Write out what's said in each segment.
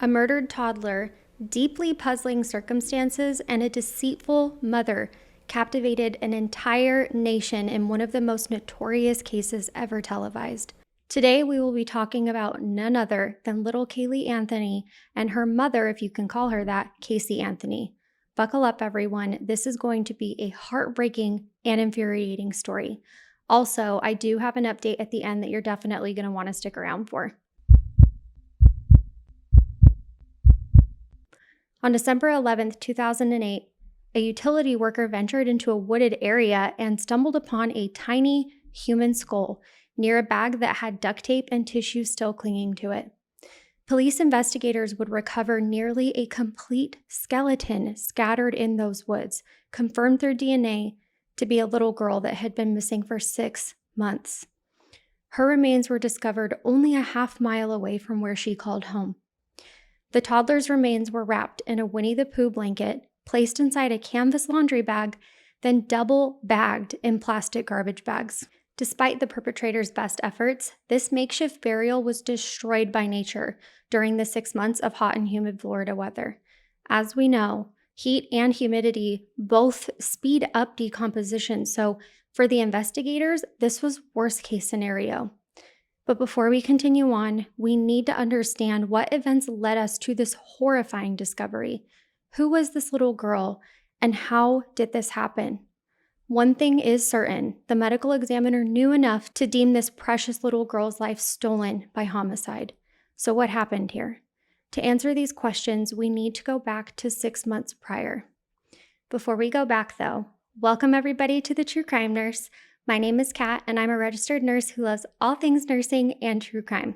A murdered toddler, deeply puzzling circumstances, and a deceitful mother captivated an entire nation in one of the most notorious cases ever televised. Today, we will be talking about none other than little Caylee Anthony and her mother, if you can call her that, Caylee Anthony. Buckle up, everyone. This is going to be a heartbreaking and infuriating story. Also, I do have an update at the end that you're definitely going to want to stick around for. On December 11th, 2008, a utility worker ventured into a wooded area and stumbled upon a tiny human skull near a bag that had duct tape and tissue still clinging to it. Police investigators would recover nearly a complete skeleton scattered in those woods, confirmed through DNA to be a little girl that had been missing for 6 months. Her remains were discovered only a half-mile away from where she called home. The toddler's remains were wrapped in a Winnie the Pooh blanket, placed inside a canvas laundry bag, then double-bagged in plastic garbage bags. Despite the perpetrator's best efforts, this makeshift burial was destroyed by nature during the 6 months of hot and humid Florida weather. As we know, heat and humidity both speed up decomposition, so for the investigators, this was worst-case scenario. But before we continue on, we need to understand what events led us to this horrifying discovery. Who was this little girl, and how did this happen? One thing is certain, the medical examiner knew enough to deem this precious little girl's life stolen by homicide. So what happened here? To answer these questions, we need to go back to 6 months prior. Before we go back though, welcome everybody to the True Crime Nurse. My name is Kat, and I'm a registered nurse who loves all things nursing and true crime.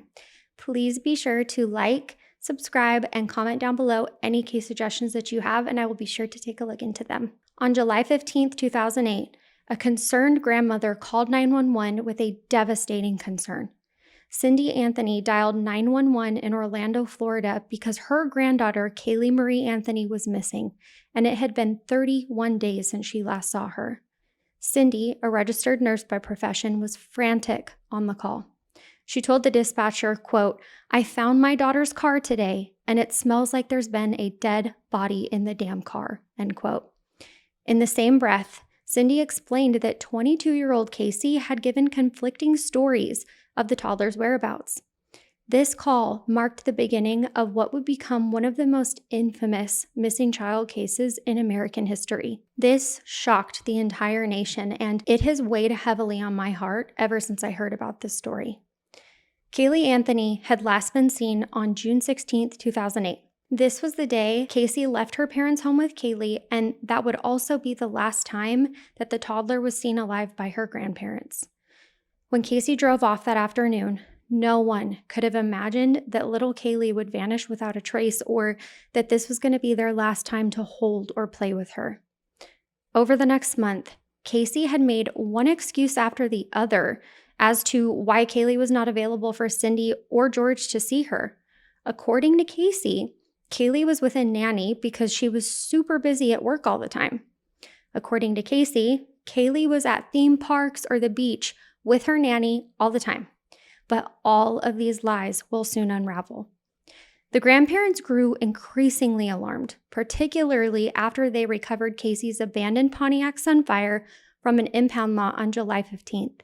Please be sure to like, subscribe, and comment down below any case suggestions that you have, and I will be sure to take a look into them. On July 15th, 2008, a concerned grandmother called 911 with a devastating concern. Cindy Anthony dialed 911 in Orlando, Florida, because her granddaughter, Caylee Marie Anthony, was missing, and it had been 31 days since she last saw her. Cindy, a registered nurse by profession, was frantic on the call. She told the dispatcher, quote, "I found my daughter's car today, and it smells like there's been a dead body in the damn car," end quote. In the same breath, Cindy explained that 22-year-old Caylee had given conflicting stories of the toddler's whereabouts. This call marked the beginning of what would become one of the most infamous missing child cases in American history. This shocked the entire nation, and it has weighed heavily on my heart ever since I heard about this story. Caylee Anthony had last been seen on June 16, 2008. This was the day Caylee left her parents' home with Caylee, and that would also be the last time that the toddler was seen alive by her grandparents. When Caylee drove off that afternoon, no one could have imagined that little Caylee would vanish without a trace, or that this was going to be their last time to hold or play with her. Over the next month, Caylee had made one excuse after the other as to why Caylee was not available for Cindy or George to see her. According to Caylee was with a nanny because she was super busy at work all the time. According to Caylee was at theme parks or the beach with her nanny all the time. But all of these lies will soon unravel. The grandparents grew increasingly alarmed, particularly after they recovered Caylee's abandoned Pontiac Sunfire from an impound lot on July 15th.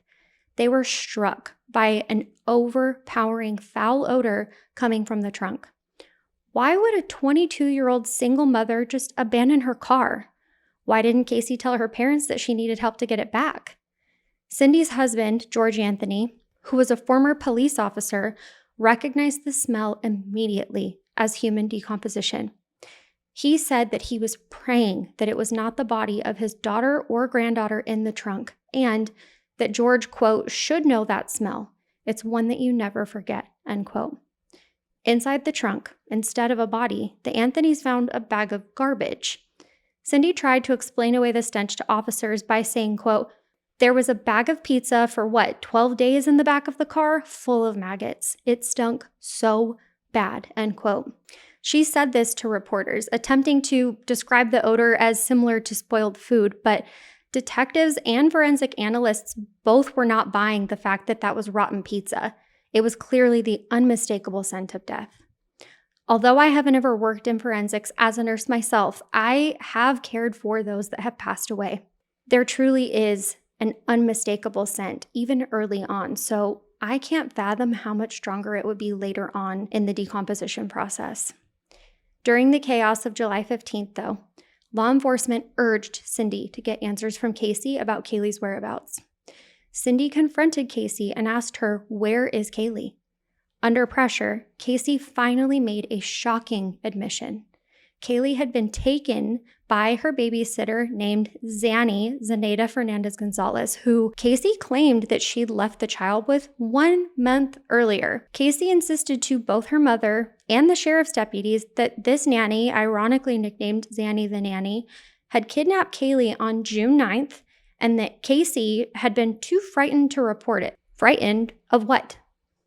They were struck by an overpowering foul odor coming from the trunk. Why would a 22-year-old single mother just abandon her car? Why didn't Caylee tell her parents that she needed help to get it back? Cindy's husband, George Anthony, who was a former police officer, recognized the smell immediately as human decomposition. He said that he was praying that it was not the body of his daughter or granddaughter in the trunk, and that George, quote, should know that smell. It's one that you never forget, end quote. Inside the trunk, instead of a body, the Anthonys found a bag of garbage. Cindy tried to explain away the stench to officers by saying, quote, "There was a bag of pizza for 12 days in the back of the car full of maggots. It stunk so bad," end quote. She said this to reporters, attempting to describe the odor as similar to spoiled food, but detectives and forensic analysts both were not buying the fact that that was rotten pizza. It was clearly the unmistakable scent of death. Although I haven't ever worked in forensics as a nurse myself, I have cared for those that have passed away. There truly is an unmistakable scent, even early on, so I can't fathom how much stronger it would be later on in the decomposition process. During the chaos of July 15th, though, law enforcement urged Cindy to get answers from Casey about Caylee's whereabouts. Cindy confronted Casey and asked her, "Where is Caylee?" Under pressure, Casey finally made a shocking admission. Caylee had been taken by her babysitter named Zenaida Fernandez Gonzalez, who Casey claimed that she'd left the child with 1 month earlier. Casey insisted to both her mother and the sheriff's deputies that this nanny, ironically nicknamed Zanny the Nanny, had kidnapped Caylee on June 9th and that Casey had been too frightened to report it. Frightened of what?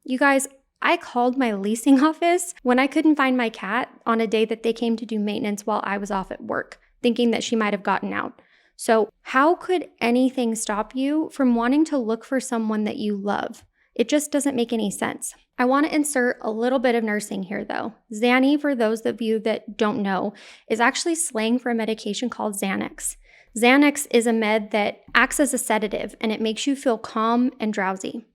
You guys, I called my leasing office when I couldn't find my cat on a day that they came to do maintenance while I was off at work, thinking that she might have gotten out. So how could anything stop you from wanting to look for someone that you love? It just doesn't make any sense. I want to insert a little bit of nursing here though. Zanny, for those of you that don't know, is actually slang for a medication called Xanax. Xanax is a med that acts as a sedative and it makes you feel calm and drowsy.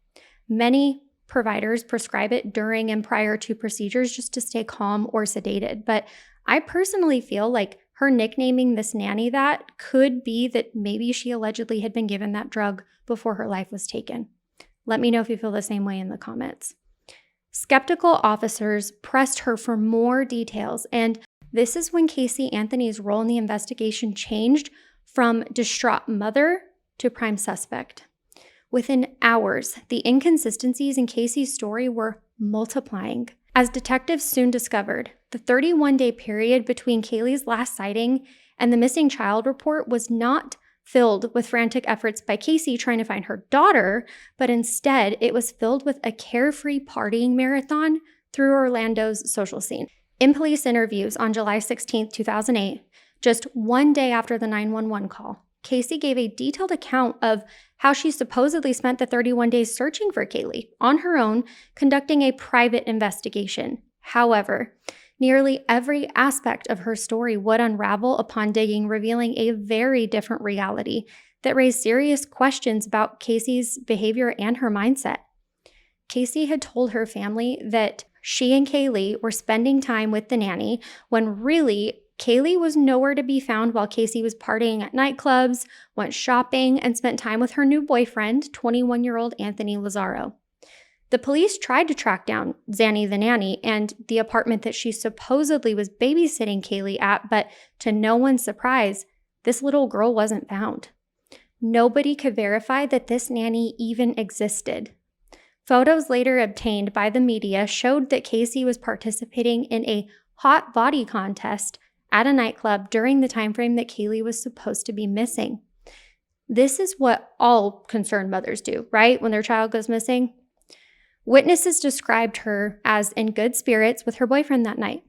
Many providers prescribe it during and prior to procedures just to stay calm or sedated. But I personally feel like her nicknaming this nanny that could be that maybe she allegedly had been given that drug before her life was taken. Let me know if you feel the same way in the comments. Skeptical officers pressed her for more details, and this is when Caylee Anthony's role in the investigation changed from distraught mother to prime suspect. Within hours, the inconsistencies in Casey's story were multiplying. As detectives soon discovered, the 31-day period between Caylee's last sighting and the missing child report was not filled with frantic efforts by Casey trying to find her daughter, but instead it was filled with a carefree partying marathon through Orlando's social scene. In police interviews on July 16, 2008, just one day after the 911 call, Casey gave a detailed account of how she supposedly spent the 31 days searching for Caylee on her own, conducting a private investigation. However, nearly every aspect of her story would unravel upon digging, revealing a very different reality that raised serious questions about Casey's behavior and her mindset. Casey had told her family that she and Caylee were spending time with the nanny when really Caylee was nowhere to be found while Casey was partying at nightclubs, went shopping, and spent time with her new boyfriend, 21-year-old Anthony Lazaro. The police tried to track down Zanny the Nanny and the apartment that she supposedly was babysitting Caylee at, but to no one's surprise, this little girl wasn't found. Nobody could verify that this nanny even existed. Photos later obtained by the media showed that Casey was participating in a hot body contest at a nightclub during the time frame that Caylee was supposed to be missing. This is what all concerned mothers do, right? When their child goes missing. Witnesses described her as in good spirits with her boyfriend that night.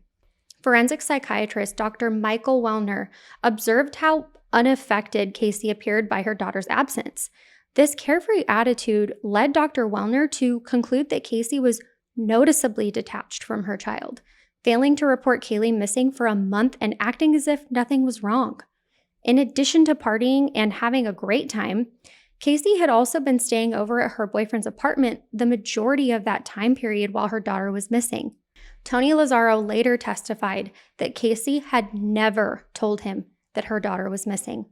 Forensic psychiatrist Dr. Michael Wellner observed how unaffected Casey appeared by her daughter's absence. This carefree attitude led Dr. Wellner to conclude that Casey was noticeably detached from her child, failing to report Caylee missing for a month and acting as if nothing was wrong. In addition to partying and having a great time, Casey had also been staying over at her boyfriend's apartment the majority of that time period while her daughter was missing. Tony Lazaro later testified that Casey had never told him that her daughter was missing.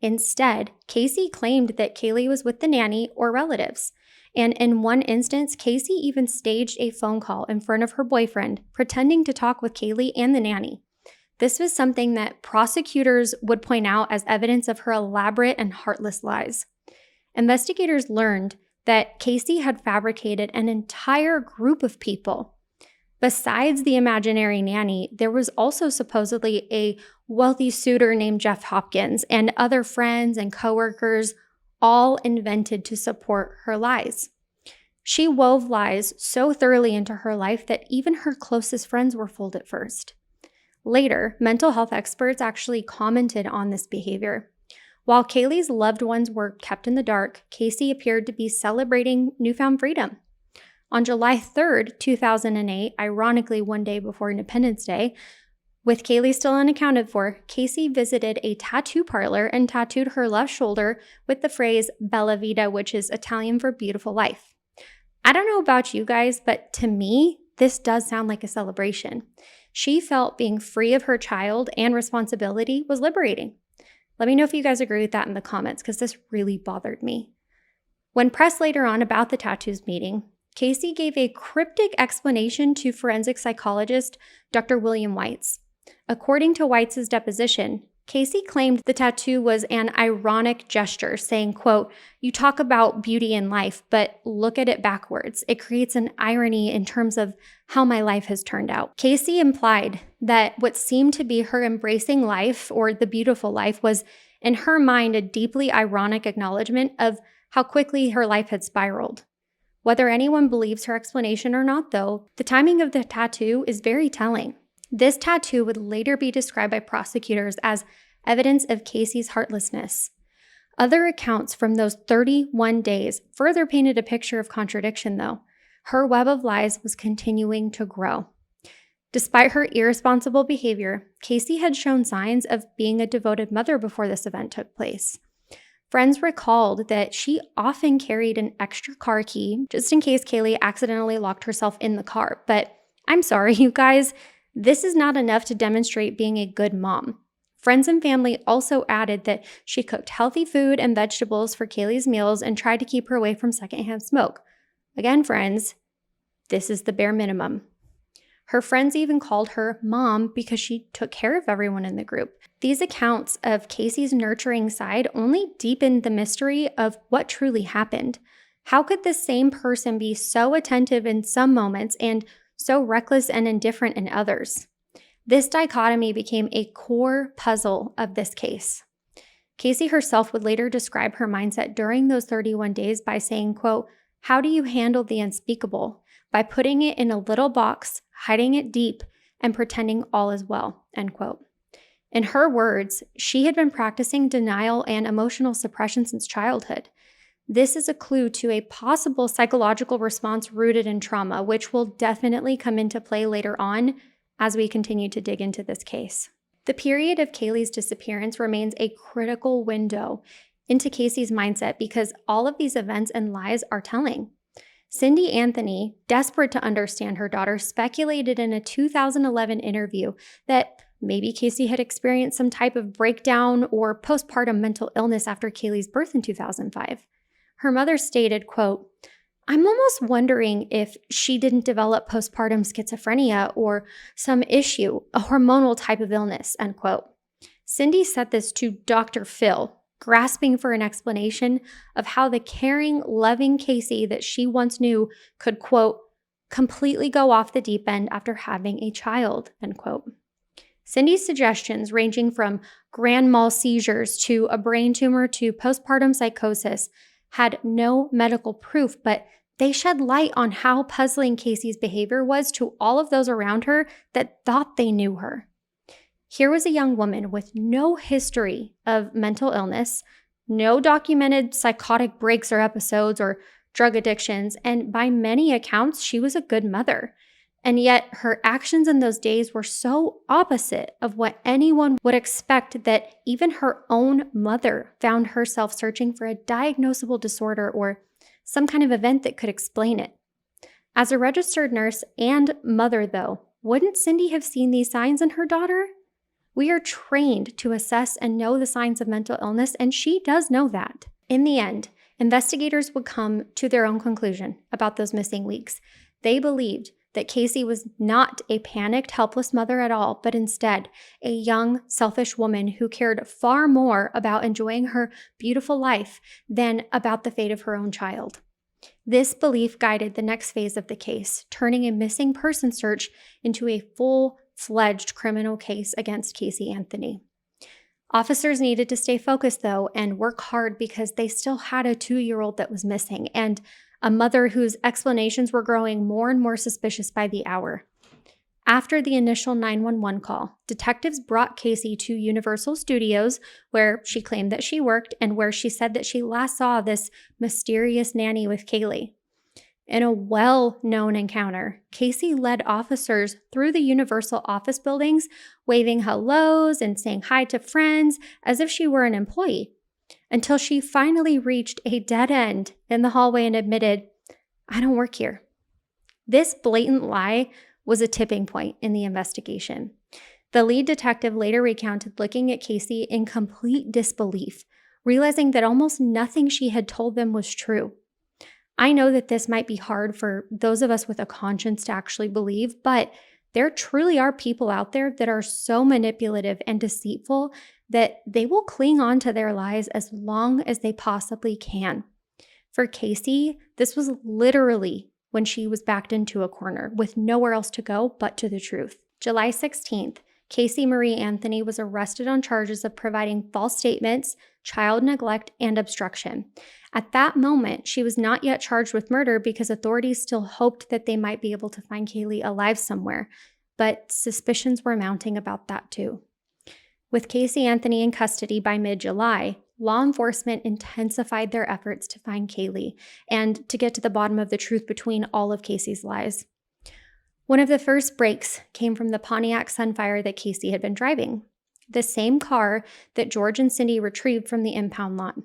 Instead, Casey claimed that Caylee was with the nanny or relatives. And in one instance, Casey even staged a phone call in front of her boyfriend, pretending to talk with Caylee and the nanny. This was something that prosecutors would point out as evidence of her elaborate and heartless lies. Investigators learned that Casey had fabricated an entire group of people. Besides the imaginary nanny, there was also supposedly a wealthy suitor named Jeff Hopkins and other friends and coworkers, all invented to support her lies. She wove lies so thoroughly into her life that even her closest friends were fooled at first. Later, mental health experts actually commented on this behavior. While Caylee's loved ones were kept in the dark, Casey appeared to be celebrating newfound freedom. On July 3rd, 2008, ironically one day before Independence Day, with Caylee still unaccounted for, Casey visited a tattoo parlor and tattooed her left shoulder with the phrase Bella Vita, which is Italian for beautiful life. I don't know about you guys, but to me, this does sound like a celebration. She felt being free of her child and responsibility was liberating. Let me know if you guys agree with that in the comments, because this really bothered me. When pressed later on about the tattoos meeting, Casey gave a cryptic explanation to forensic psychologist Dr. William Weitz. According to Weitz's deposition, Casey claimed the tattoo was an ironic gesture, saying, quote, "You talk about beauty in life, but look at it backwards. It creates an irony in terms of how my life has turned out." Casey implied that what seemed to be her embracing life, or the beautiful life, was in her mind a deeply ironic acknowledgement of how quickly her life had spiraled. Whether anyone believes her explanation or not, though, the timing of the tattoo is very telling. This tattoo would later be described by prosecutors as evidence of Casey's heartlessness. Other accounts from those 31 days further painted a picture of contradiction, though. Her web of lies was continuing to grow. Despite her irresponsible behavior, Casey had shown signs of being a devoted mother before this event took place. Friends recalled that she often carried an extra car key just in case Caylee accidentally locked herself in the car. But I'm sorry, you guys, this is not enough to demonstrate being a good mom. Friends and family also added that she cooked healthy food and vegetables for Caylee's meals and tried to keep her away from secondhand smoke. Again, friends, this is the bare minimum. Her friends even called her mom because she took care of everyone in the group. These accounts of Casey's nurturing side only deepened the mystery of what truly happened. How could the same person be so attentive in some moments and so reckless and indifferent in others? This dichotomy became a core puzzle of this case. Casey herself would later describe her mindset during those 31 days by saying, quote, "How do you handle the unspeakable? By putting it in a little box, hiding it deep, and pretending all is well," end quote. In her words, she had been practicing denial and emotional suppression since childhood. This is a clue to a possible psychological response rooted in trauma, which will definitely come into play later on as we continue to dig into this case. The period of Caylee's disappearance remains a critical window into Casey's mindset because all of these events and lies are telling. Cindy Anthony, desperate to understand her daughter, speculated in a 2011 interview that maybe Casey had experienced some type of breakdown or postpartum mental illness after Caylee's birth in 2005. Her mother stated, quote, "I'm almost wondering if she didn't develop postpartum schizophrenia or some issue, a hormonal type of illness," end quote. Cindy said this to Dr. Phil, grasping for an explanation of how the caring, loving Casey that she once knew could, quote, "completely go off the deep end after having a child," end quote. Cindy's suggestions, ranging from grand mal seizures to a brain tumor to postpartum psychosis, had no medical proof, but they shed light on how puzzling Casey's behavior was to all of those around her that thought they knew her. Here was a young woman with no history of mental illness, no documented psychotic breaks or episodes or drug addictions, and by many accounts, she was a good mother. And yet her actions in those days were so opposite of what anyone would expect that even her own mother found herself searching for a diagnosable disorder or some kind of event that could explain it. As a registered nurse and mother, though, wouldn't Cindy have seen these signs in her daughter? We are trained to assess and know the signs of mental illness, and she does know that. In the end, investigators would come to their own conclusion about those missing weeks. They believed that Casey was not a panicked, helpless mother at all, but instead a young, selfish woman who cared far more about enjoying her beautiful life than about the fate of her own child. This belief guided the next phase of the case, turning a missing person search into a full-fledged criminal case against Caylee Anthony. Officers needed to stay focused, though, and work hard because they still had a 2-year-old that was missing and a mother whose explanations were growing more and more suspicious by the hour. After the initial 911 call, detectives brought Casey to Universal Studios, where she claimed that she worked and where she said that she last saw this mysterious nanny with Caylee. In a well-known encounter, Caylee led officers through the Universal office buildings, waving hellos and saying hi to friends as if she were an employee, until she finally reached a dead end in the hallway and admitted, "I don't work here." This blatant lie was a tipping point in the investigation. The lead detective later recounted looking at Caylee in complete disbelief, realizing that almost nothing she had told them was true. I know that this might be hard for those of us with a conscience to actually believe, but there truly are people out there that are so manipulative and deceitful that they will cling on to their lies as long as they possibly can. For Caylee, this was literally when she was backed into a corner with nowhere else to go but to the truth. July 16th, Caylee Marie Anthony was arrested on charges of providing false statements, child neglect, and obstruction. At that moment, she was not yet charged with murder because authorities still hoped that they might be able to find Caylee alive somewhere, but suspicions were mounting about that too. With Caylee Anthony in custody by mid-July, law enforcement intensified their efforts to find Caylee and to get to the bottom of the truth between all of Caylee's lies. One of the first breaks came from the Pontiac Sunfire that Caylee had been driving, the same car that George and Cindy retrieved from the impound lot.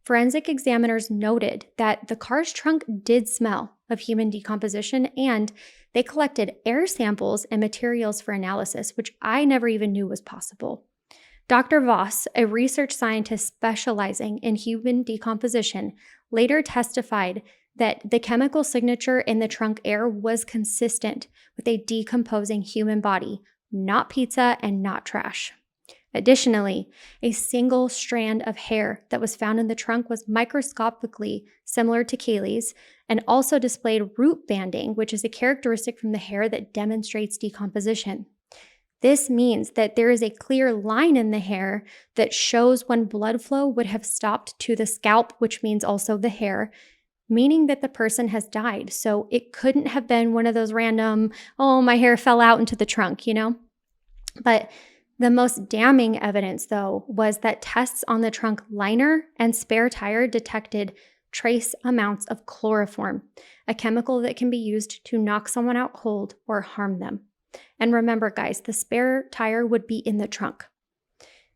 Forensic examiners noted that the car's trunk did smell of human decomposition, and they collected air samples and materials for analysis, which I never even knew was possible. Dr. Voss, a research scientist specializing in human decomposition, later testified that the chemical signature in the trunk air was consistent with a decomposing human body, not pizza and not trash. Additionally, a single strand of hair that was found in the trunk was microscopically similar to Caylee's and also displayed root banding, which is a characteristic from the hair that demonstrates decomposition. This means that there is a clear line in the hair that shows when blood flow would have stopped to the scalp, which means also the hair, meaning that the person has died. So it couldn't have been one of those random, oh, my hair fell out into the trunk, But the most damning evidence, though, was that tests on the trunk liner and spare tire detected trace amounts of chloroform, a chemical that can be used to knock someone out cold or harm them. And remember, guys, the spare tire would be in the trunk.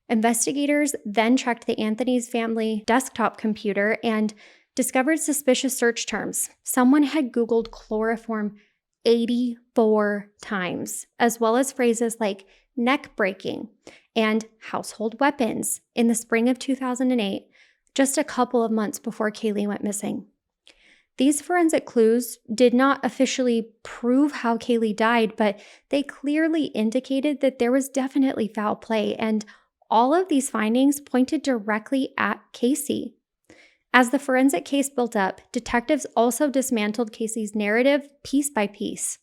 Investigators then checked the Anthony's family desktop computer and discovered suspicious search terms. Someone had Googled chloroform 84 times, as well as phrases like neck breaking and household weapons in the spring of 2008, just a couple of months before Caylee went missing. These forensic clues did not officially prove how Caylee died, but they clearly indicated that there was definitely foul play, and all of these findings pointed directly at Caylee. As the forensic case built up, detectives also dismantled Caylee's narrative piece by piece.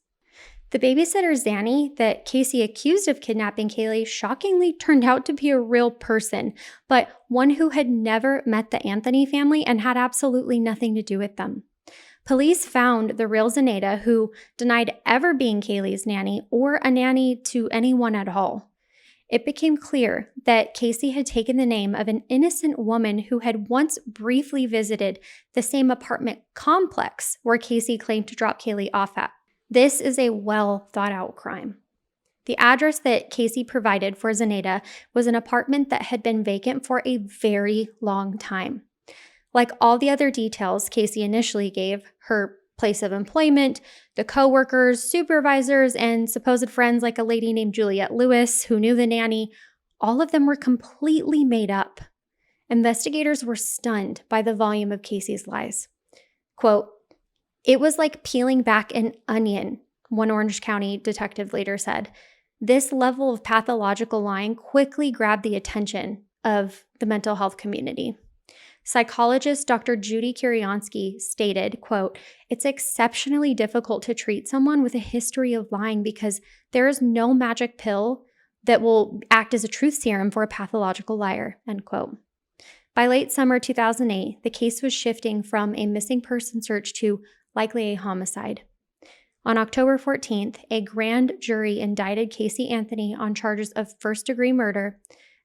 The babysitter Zanny that Caylee accused of kidnapping Caylee shockingly turned out to be a real person, but one who had never met the Anthony family and had absolutely nothing to do with them. Police found the real Zenaida, who denied ever being Caylee's nanny or a nanny to anyone at all. It became clear that Caylee had taken the name of an innocent woman who had once briefly visited the same apartment complex where Caylee claimed to drop Caylee off at. This is a well-thought-out crime. The address that Caylee provided for Zenaida was an apartment that had been vacant for a very long time. Like all the other details Caylee initially gave, her place of employment, the coworkers, supervisors, and supposed friends like a lady named Juliette Lewis who knew the nanny, all of them were completely made up. Investigators were stunned by the volume of Caylee's lies. Quote, "It was like peeling back an onion," one Orange County detective later said. This level of pathological lying quickly grabbed the attention of the mental health community. Psychologist Dr. Judy Kuriansky stated, quote, "It's exceptionally difficult to treat someone with a history of lying because there is no magic pill that will act as a truth serum for a pathological liar," end quote. By late summer 2008, the case was shifting from a missing person search to likely a homicide. On October 14th, a grand jury indicted Caylee Anthony on charges of first-degree murder,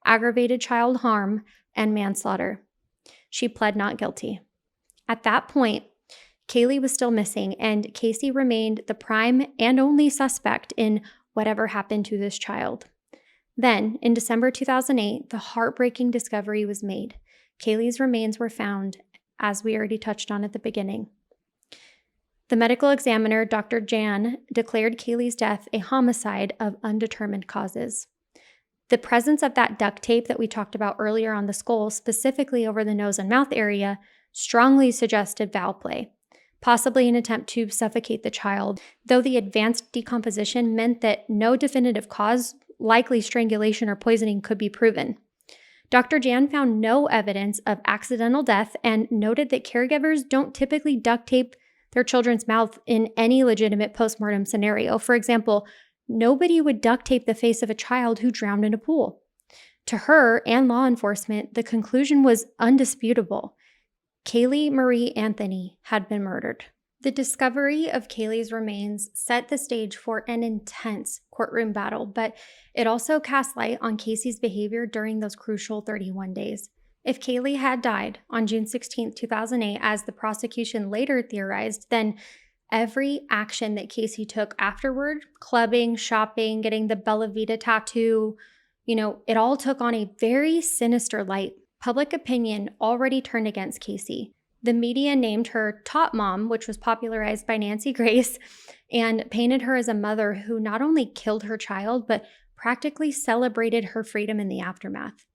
aggravated child harm, and manslaughter. She pled not guilty. At that point, Caylee was still missing, and Casey remained the prime and only suspect in whatever happened to this child. Then, in December 2008, the heartbreaking discovery was made. Caylee's remains were found, as we already touched on at the beginning. The medical examiner, Dr. Jan, declared Caylee's death a homicide of undetermined causes. The presence of that duct tape that we talked about earlier on the skull, specifically over the nose and mouth area, strongly suggested foul play, possibly an attempt to suffocate the child, though the advanced decomposition meant that no definitive cause, likely strangulation or poisoning, could be proven. Dr. Jan found no evidence of accidental death and noted that caregivers don't typically duct tape their children's mouth in any legitimate postmortem scenario. For example, nobody would duct tape the face of a child who drowned in a pool. To her and law enforcement, the conclusion was undisputable. Caylee Marie Anthony had been murdered. The discovery of Caylee's remains set the stage for an intense courtroom battle, but it also cast light on Casey's behavior during those crucial 31 days. If Caylee had died on June 16, 2008, as the prosecution later theorized, then every action that Casey took afterward, clubbing, shopping, getting the Bella Vita tattoo, it all took on a very sinister light. Public opinion already turned against Casey. The media named her Top Mom, which was popularized by Nancy Grace, and painted her as a mother who not only killed her child, but practically celebrated her freedom in the aftermath.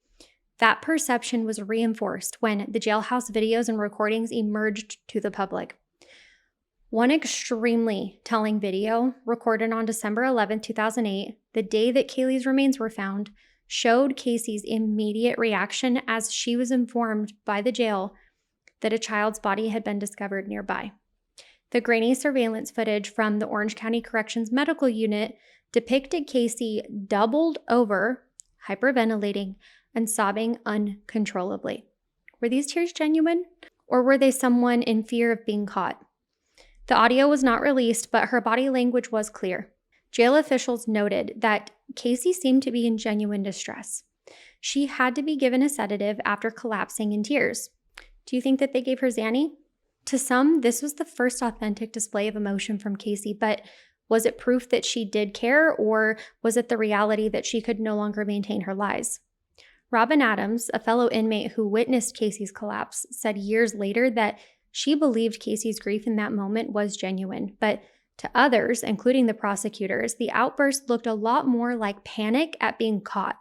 That perception was reinforced when the jailhouse videos and recordings emerged to the public. One extremely telling video, recorded on December 11, 2008, the day that Caylee's remains were found, showed Casey's immediate reaction as she was informed by the jail that a child's body had been discovered nearby. The grainy surveillance footage from the Orange County Corrections Medical Unit depicted Casey doubled over, hyperventilating, and sobbing uncontrollably. Were these tears genuine, or were they someone in fear of being caught? The audio was not released, but her body language was clear. Jail officials noted that Casey seemed to be in genuine distress. She had to be given a sedative after collapsing in tears. Do you think that they gave her Xanny? To some, this was the first authentic display of emotion from Casey, but was it proof that she did care, or was it the reality that she could no longer maintain her lies? Robin Adams, a fellow inmate who witnessed Casey's collapse, said years later that she believed Casey's grief in that moment was genuine, but to others, including the prosecutors, the outburst looked a lot more like panic at being caught.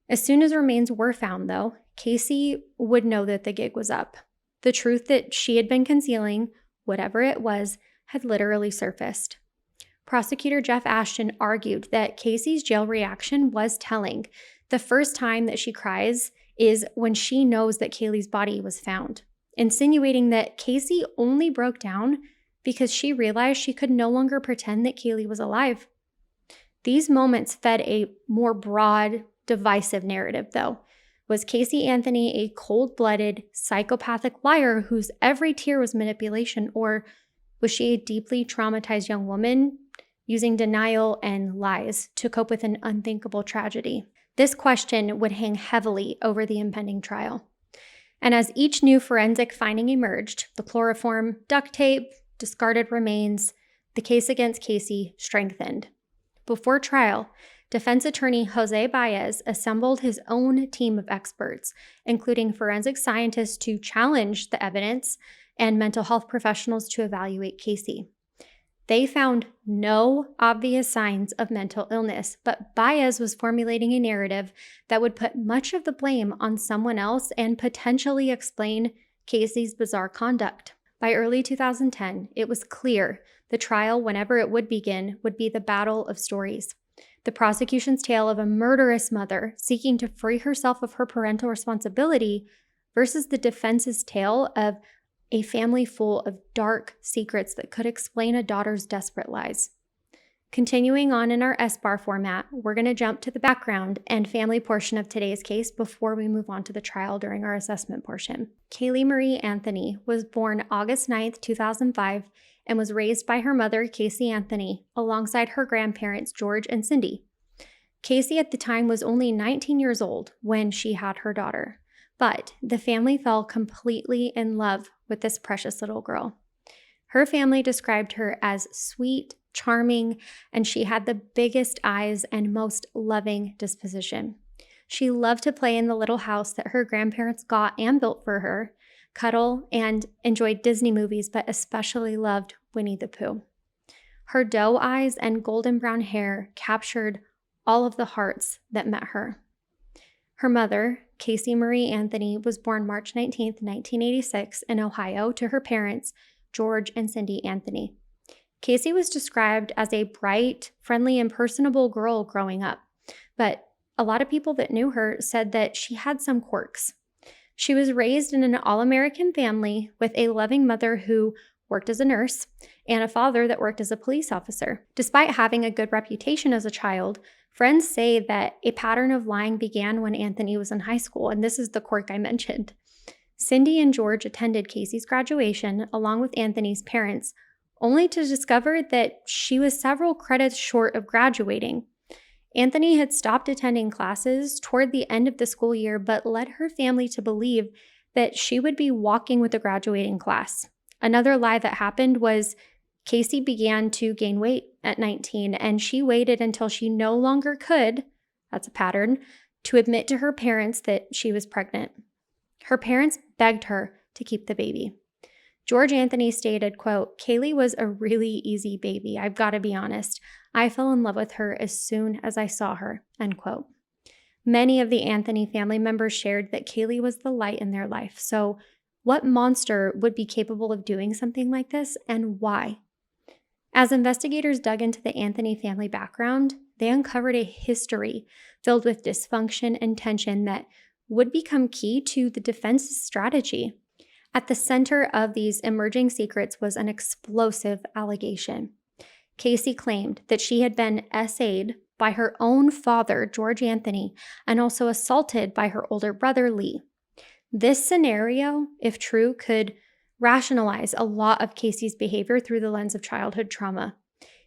As soon as remains were found, though, Casey would know that the gig was up. The truth that she had been concealing, whatever it was, had literally surfaced. Prosecutor Jeff Ashton argued that Casey's jail reaction was telling. The first time that she cries is when she knows that Caylee's body was found, insinuating that Casey only broke down because she realized she could no longer pretend that Caylee was alive. These moments fed a more broad, divisive narrative, though. Was Caylee Anthony a cold-blooded, psychopathic liar whose every tear was manipulation, or was she a deeply traumatized young woman using denial and lies to cope with an unthinkable tragedy? This question would hang heavily over the impending trial. And as each new forensic finding emerged, the chloroform, duct tape, discarded remains, the case against Casey strengthened. Before trial, defense attorney Jose Baez assembled his own team of experts, including forensic scientists to challenge the evidence and mental health professionals to evaluate Casey. They found no obvious signs of mental illness, but Baez was formulating a narrative that would put much of the blame on someone else and potentially explain Casey's bizarre conduct. By early 2010, it was clear the trial, whenever it would begin, would be the battle of stories. The prosecution's tale of a murderous mother seeking to free herself of her parental responsibility versus the defense's tale of a family full of dark secrets that could explain a daughter's desperate lies. Continuing on in our S-bar format, we're going to jump to the background and family portion of today's case before we move on to the trial during our assessment portion. Caylee Marie Anthony was born August 9, 2005, and was raised by her mother, Caylee Anthony, alongside her grandparents, George and Cindy. Casey at the time was only 19 years old when she had her daughter, but the family fell completely in love with this precious little girl. Her family described her as sweet, charming, and she had the biggest eyes and most loving disposition. She loved to play in the little house that her grandparents got and built for her, cuddle, and enjoyed Disney movies, but especially loved Winnie the Pooh. Her doe eyes and golden brown hair captured all of the hearts that met her. Her mother, Caylee Marie Anthony, was born March 19, 1986 in Ohio to her parents, George and Cindy Anthony. Caylee was described as a bright, friendly, and personable girl growing up, but a lot of people that knew her said that she had some quirks. She was raised in an all-American family with a loving mother who worked as a nurse and a father that worked as a police officer. Despite having a good reputation as a child, friends say that a pattern of lying began when Anthony was in high school, and this is the quirk I mentioned. Cindy and George attended Caylee's graduation along with Anthony's parents, only to discover that she was several credits short of graduating. Anthony had stopped attending classes toward the end of the school year, but led her family to believe that she would be walking with the graduating class. Another lie that happened was Caylee began to gain weight at 19, and she waited until she no longer could, that's a pattern, to admit to her parents that she was pregnant. Her parents begged her to keep the baby. George Anthony stated, quote, "Caylee was a really easy baby, I've got to be honest. I fell in love with her as soon as I saw her," end quote. Many of the Anthony family members shared that Caylee was the light in their life. So what monster would be capable of doing something like this, and why? As investigators dug into the Anthony family background, they uncovered a history filled with dysfunction and tension that would become key to the defense's strategy. At the center of these emerging secrets was an explosive allegation. Caylee claimed that she had been SA'd by her own father, George Anthony, and also assaulted by her older brother, Lee. This scenario, if true, could rationalize a lot of Caylee's behavior through the lens of childhood trauma.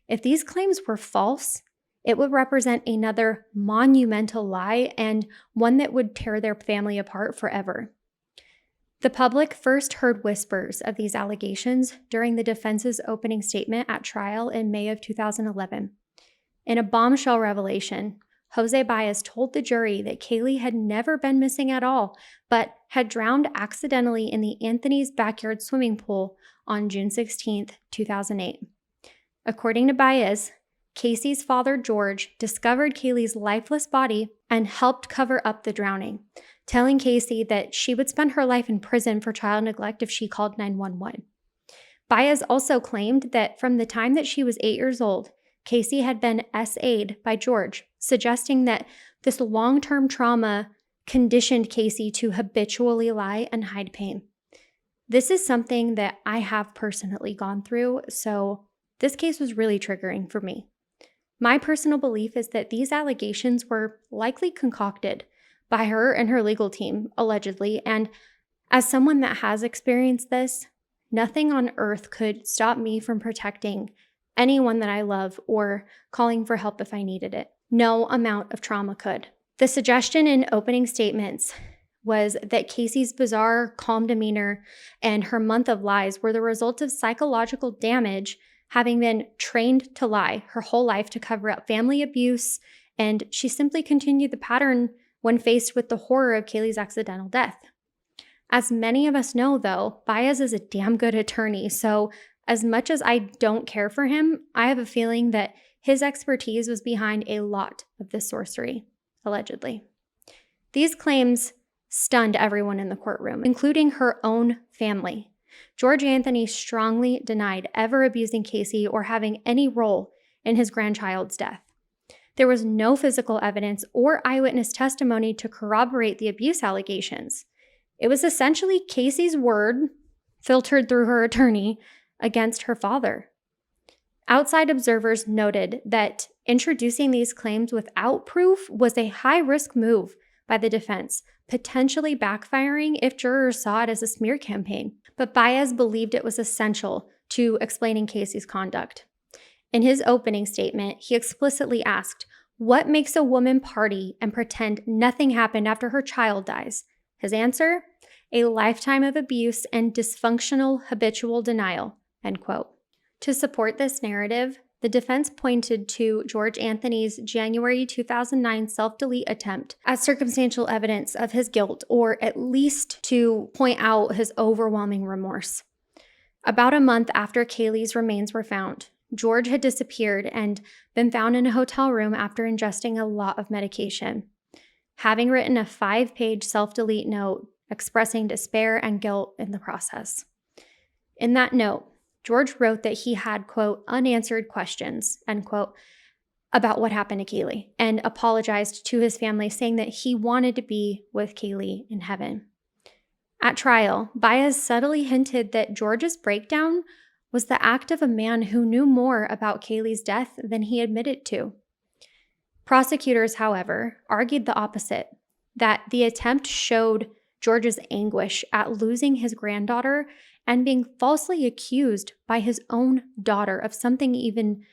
If these claims were false, it would represent another monumental lie and one that would tear their family apart forever. The public first heard whispers of these allegations during the defense's opening statement at trial in May of 2011. In a bombshell revelation, Jose Baez told the jury that Caylee had never been missing at all, but had drowned accidentally in the Anthony's backyard swimming pool on June 16, 2008. According to Baez, Caylee's father, George, discovered Caylee's lifeless body and helped cover up the drowning, telling Caylee that she would spend her life in prison for child neglect if she called 911. Baez also claimed that from the time that she was 8 years old, Caylee had been SA'd by George, suggesting that this long-term trauma conditioned Caylee to habitually lie and hide pain. This is something that I have personally gone through, so this case was really triggering for me. My personal belief is that these allegations were likely concocted by her and her legal team, allegedly, and as someone that has experienced this, nothing on earth could stop me from protecting anyone that I love or calling for help if I needed it. No amount of trauma could. The suggestion in opening statements was that Caylee's bizarre, calm demeanor and her month of lies were the result of psychological damage, having been trained to lie her whole life to cover up family abuse, and she simply continued the pattern when faced with the horror of Caylee's accidental death. As many of us know, though, Baez is a damn good attorney, so as much as I don't care for him, I have a feeling that his expertise was behind a lot of this sorcery, allegedly. These claims stunned everyone in the courtroom, including her own family. George Anthony strongly denied ever abusing Caylee or having any role in his grandchild's death. There was no physical evidence or eyewitness testimony to corroborate the abuse allegations. It was essentially Caylee's word, filtered through her attorney, against her father. Outside observers noted that introducing these claims without proof was a high-risk move by the defense, potentially backfiring if jurors saw it as a smear campaign. But Baez believed it was essential to explaining Caylee's conduct. In his opening statement, he explicitly asked, "What makes a woman party and pretend nothing happened after her child dies?" His answer? A lifetime of abuse and dysfunctional habitual denial. end quote. To support this narrative, the defense pointed to George Anthony's January 2009 self-delete attempt as circumstantial evidence of his guilt, or at least to point out his overwhelming remorse. About a month after Caylee's remains were found, George had disappeared and been found in a hotel room after ingesting a lot of medication, having written a 5-page self-delete note expressing despair and guilt in the process. In that note, George wrote that he had, quote, unanswered questions, end quote, about what happened to Caylee, and apologized to his family, saying that he wanted to be with Caylee in heaven. At trial, Baez subtly hinted that George's breakdown was the act of a man who knew more about Caylee's death than he admitted to. Prosecutors, however, argued the opposite, that the attempt showed George's anguish at losing his granddaughter and being falsely accused by his own daughter of something even,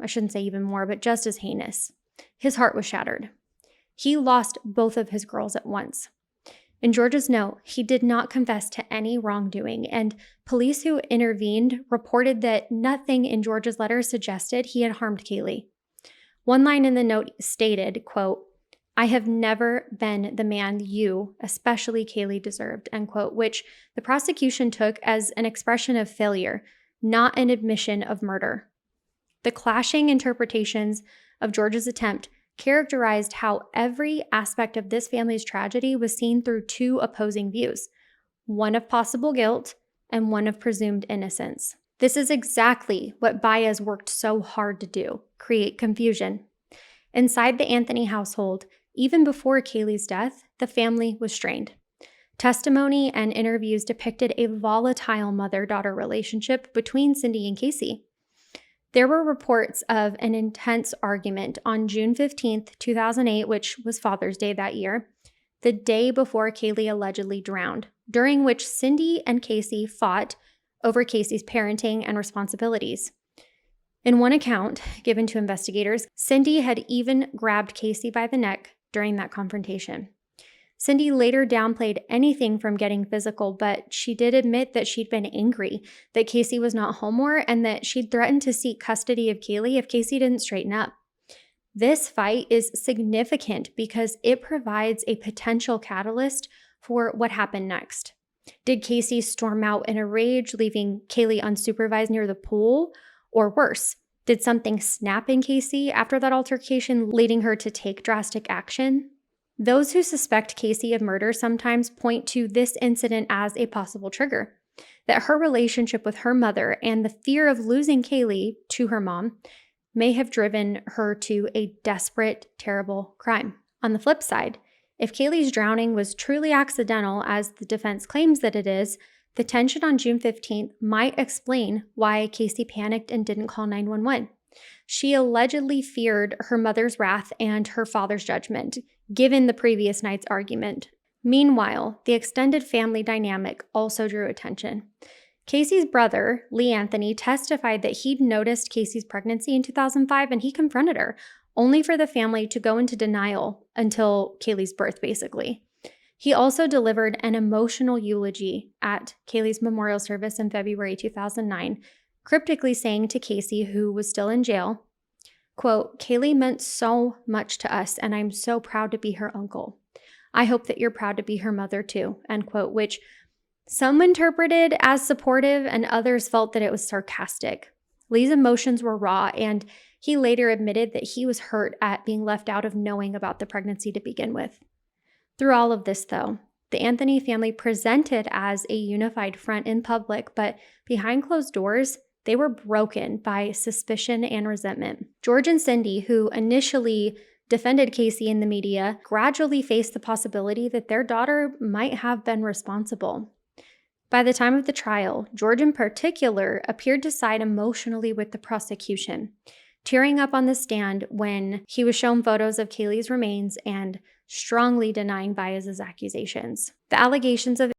I shouldn't say even more, but just as heinous. His heart was shattered. He lost both of his girls at once. In George's note, he did not confess to any wrongdoing, and police who intervened reported that nothing in George's letter suggested he had harmed Caylee. One line in the note stated, quote, I have never been the man you, especially Caylee, deserved, end quote, which the prosecution took as an expression of failure, not an admission of murder. The clashing interpretations of George's attempt characterized how every aspect of this family's tragedy was seen through two opposing views, one of possible guilt and one of presumed innocence. This is exactly what Baez worked so hard to do, create confusion. Inside the Anthony household, even before Caylee's death, the family was strained. Testimony and interviews depicted a volatile mother-daughter relationship between Cindy and Casey. There were reports of an intense argument on June 15, 2008, which was Father's Day that year, the day before Caylee allegedly drowned, during which Cindy and Casey fought over Casey's parenting and responsibilities. In one account given to investigators, Cindy had even grabbed Casey by the neck during that confrontation. Cindy later downplayed anything from getting physical, but she did admit that she'd been angry that Casey was not home more and that she'd threatened to seek custody of Caylee if Casey didn't straighten up. This fight is significant because it provides a potential catalyst for what happened next. Did Casey storm out in a rage, leaving Caylee unsupervised near the pool? Or worse, did something snap in Casey after that altercation, leading her to take drastic action? Those who suspect Casey of murder sometimes point to this incident as a possible trigger, that her relationship with her mother and the fear of losing Caylee to her mom may have driven her to a desperate, terrible crime. On the flip side, if Caylee's drowning was truly accidental, as the defense claims that it is, the tension on June 15th might explain why Casey panicked and didn't call 911. She allegedly feared her mother's wrath and her father's judgment, given the previous night's argument. Meanwhile, the extended family dynamic also drew attention. Casey's brother, Lee Anthony, testified that he'd noticed Casey's pregnancy in 2005 and he confronted her, only for the family to go into denial until Caylee's birth, basically. He also delivered an emotional eulogy at Caylee's memorial service in February 2009, cryptically saying to Casey, who was still in jail, quote, Caylee meant so much to us, and I'm so proud to be her uncle. I hope that you're proud to be her mother too, end quote, which some interpreted as supportive and others felt that it was sarcastic. Lee's emotions were raw, and he later admitted that he was hurt at being left out of knowing about the pregnancy to begin with. Through all of this, though, the Anthony family presented as a unified front in public, but behind closed doors, they were broken by suspicion and resentment. George and Cindy, who initially defended Casey in the media, gradually faced the possibility that their daughter might have been responsible. By the time of the trial, George in particular appeared to side emotionally with the prosecution, tearing up on the stand when he was shown photos of Caylee's remains and strongly denying Baez's accusations. The allegations of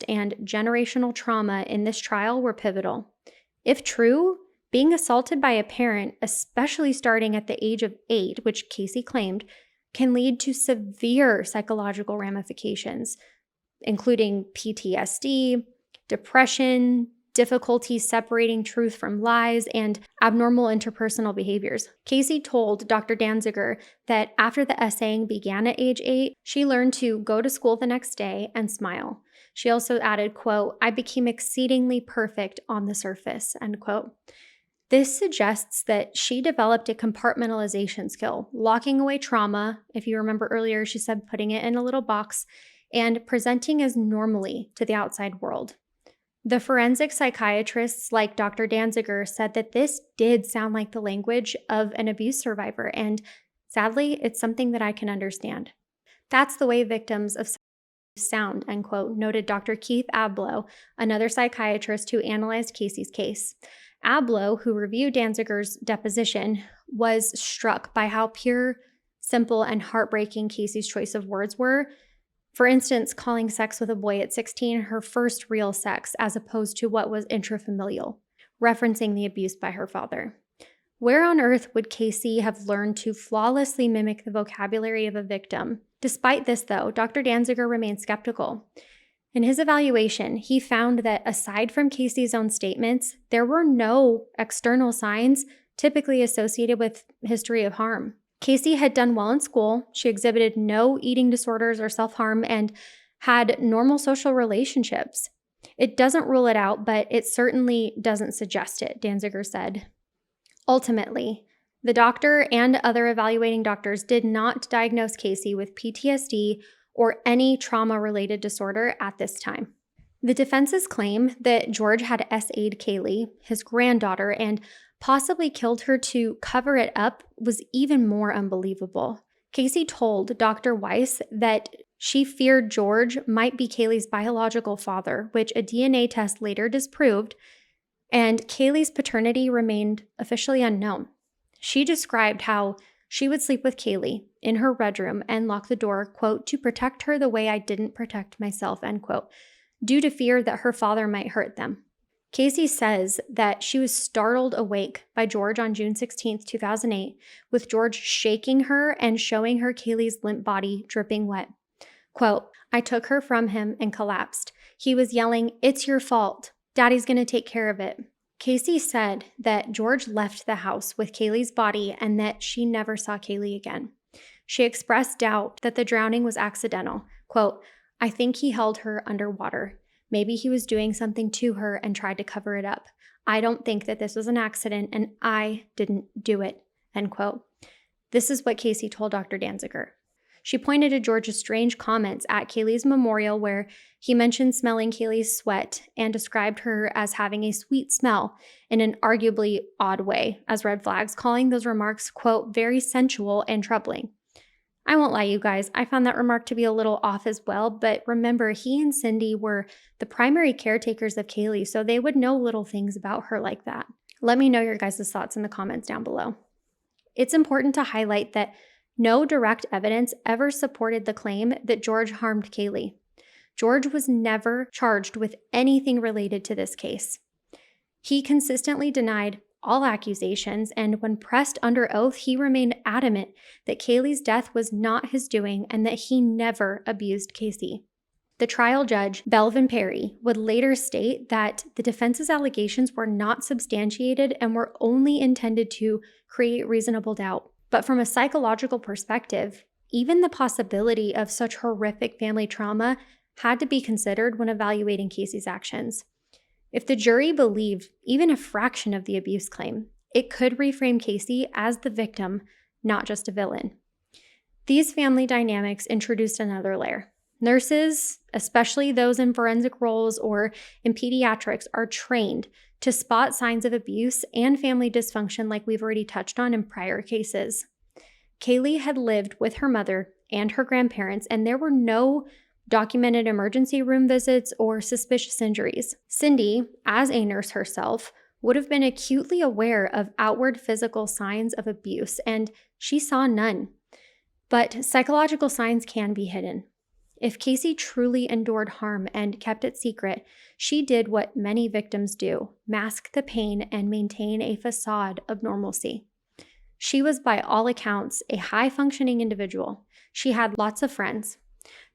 and generational trauma in this trial were pivotal. If true, being assaulted by a parent, especially starting at the age of 8, which Casey claimed, can lead to severe psychological ramifications, including PTSD, depression, difficulty separating truth from lies, and abnormal interpersonal behaviors. Caylee told Dr. Danziger that after the essaying began at age 8, she learned to go to school the next day and smile. She also added, quote, "I became exceedingly perfect on the surface," end quote. This suggests that she developed a compartmentalization skill, locking away trauma. If you remember earlier, she said putting it in a little box and presenting as normally to the outside world. The forensic psychiatrists like Dr. Danziger said that this did sound like the language of an abuse survivor, and sadly, it's something that I can understand. That's the way victims of sound, end quote, noted Dr. Keith Ablow, another psychiatrist who analyzed Casey's case. Ablow, who reviewed Danziger's deposition, was struck by how pure, simple, and heartbreaking Casey's choice of words were. For instance, calling sex with a boy at 16 her first real sex, as opposed to what was intrafamilial, referencing the abuse by her father. Where on earth would Caylee have learned to flawlessly mimic the vocabulary of a victim? Despite this, though, Dr. Danziger remained skeptical. In his evaluation, he found that aside from Caylee's own statements, there were no external signs typically associated with history of harm. Caylee had done well in school. She exhibited no eating disorders or self-harm and had normal social relationships. It doesn't rule it out, but it certainly doesn't suggest it, Danziger said. Ultimately, the doctor and other evaluating doctors did not diagnose Caylee with PTSD or any trauma-related disorder at this time. The defense's claim that George had SA'd Caylee, his granddaughter, and possibly killed her to cover it up was even more unbelievable. Caylee told Dr. Weiss that she feared George might be Caylee's biological father, which a DNA test later disproved, and Caylee's paternity remained officially unknown. She described how she would sleep with Caylee in her bedroom and lock the door, quote, "to protect her the way I didn't protect myself," end quote, due to fear that her father might hurt them. Caylee says that she was startled awake by George on June 16, 2008, with George shaking her and showing her Caylee's limp body dripping wet. Quote, "I took her from him and collapsed. He was yelling, 'It's your fault. Daddy's going to take care of it.'" Caylee said that George left the house with Caylee's body and that she never saw Caylee again. She expressed doubt that the drowning was accidental. Quote, "I think he held her underwater. Maybe he was doing something to her and tried to cover it up. I don't think that this was an accident and I didn't do it," end quote. This is what Caylee told Dr. Danziger. She pointed to George's strange comments at Caylee's memorial where he mentioned smelling Caylee's sweat and described her as having a sweet smell in an arguably odd way as red flags, calling those remarks, quote, "very sensual and troubling." I won't lie, you guys, I found that remark to be a little off as well, but remember, he and Cindy were the primary caretakers of Caylee, so they would know little things about her like that. Let me know your guys' thoughts in the comments down below. It's important to highlight that no direct evidence ever supported the claim that George harmed Caylee. George was never charged with anything related to this case. He consistently denied all accusations, and when pressed under oath, he remained adamant that Caylee's death was not his doing and that he never abused Caylee. The trial judge, Belvin Perry, would later state that the defense's allegations were not substantiated and were only intended to create reasonable doubt. But from a psychological perspective, even the possibility of such horrific family trauma had to be considered when evaluating Caylee's actions. If the jury believed even a fraction of the abuse claim, it could reframe Caylee as the victim, not just a villain. These family dynamics introduced another layer. Nurses, especially those in forensic roles or in pediatrics, are trained to spot signs of abuse and family dysfunction like we've already touched on in prior cases. Caylee had lived with her mother and her grandparents, and there were no documented emergency room visits or suspicious injuries. Cindy, as a nurse herself, would have been acutely aware of outward physical signs of abuse, and she saw none. But psychological signs can be hidden. If Caylee truly endured harm and kept it secret, she did what many victims do: mask the pain and maintain a facade of normalcy. She was, by all accounts, a high-functioning individual. She had lots of friends.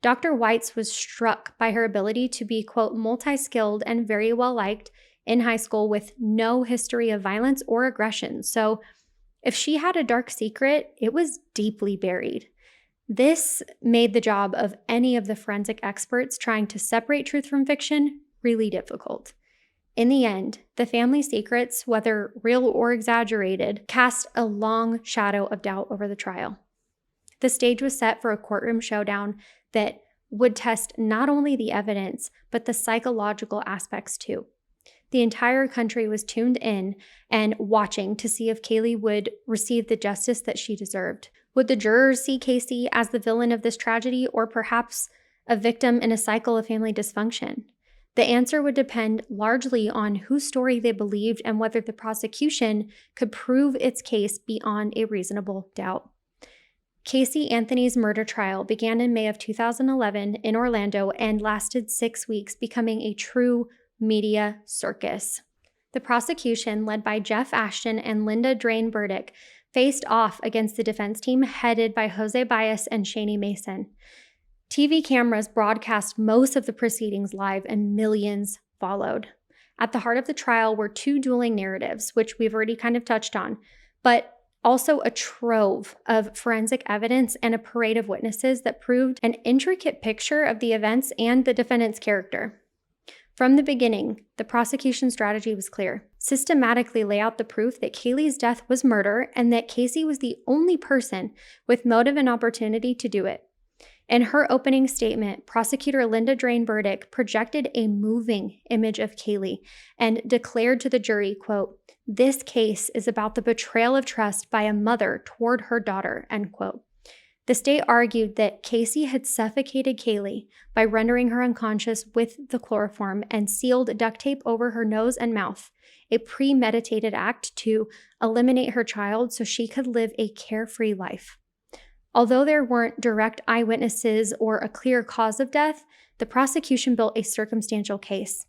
Dr. Weitz was struck by her ability to be, quote, multi-skilled and very well-liked, in high school with no history of violence or aggression. So if she had a dark secret, it was deeply buried. This made the job of any of the forensic experts trying to separate truth from fiction really difficult. In the end, the family secrets, whether real or exaggerated, cast a long shadow of doubt over the trial. The stage was set for a courtroom showdown that would test not only the evidence, but the psychological aspects too. The entire country was tuned in and watching to see if Caylee would receive the justice that she deserved. Would the jurors see Casey as the villain of this tragedy, or perhaps a victim in a cycle of family dysfunction? The answer would depend largely on whose story they believed and whether the prosecution could prove its case beyond a reasonable doubt. Caylee Anthony's murder trial began in May of 2011 in Orlando and lasted 6 weeks, becoming a true media circus. The prosecution, led by Jeff Ashton and Linda Drain Burdick, faced off against the defense team headed by Jose Baez and Shani Mason. TV cameras broadcast most of the proceedings live and millions followed. At the heart of the trial were two dueling narratives, which we've already kind of touched on, but also a trove of forensic evidence and a parade of witnesses that proved an intricate picture of the events and the defendant's character. From the beginning, the prosecution strategy was clear: systematically lay out the proof that Caylee's death was murder and that Casey was the only person with motive and opportunity to do it. In her opening statement, prosecutor Linda Drain Burdick projected a moving image of Caylee and declared to the jury, quote, "This case is about the betrayal of trust by a mother toward her daughter," end quote. The state argued that Casey had suffocated Caylee by rendering her unconscious with the chloroform and sealed duct tape over her nose and mouth, a premeditated act to eliminate her child so she could live a carefree life. Although there weren't direct eyewitnesses or a clear cause of death, the prosecution built a circumstantial case.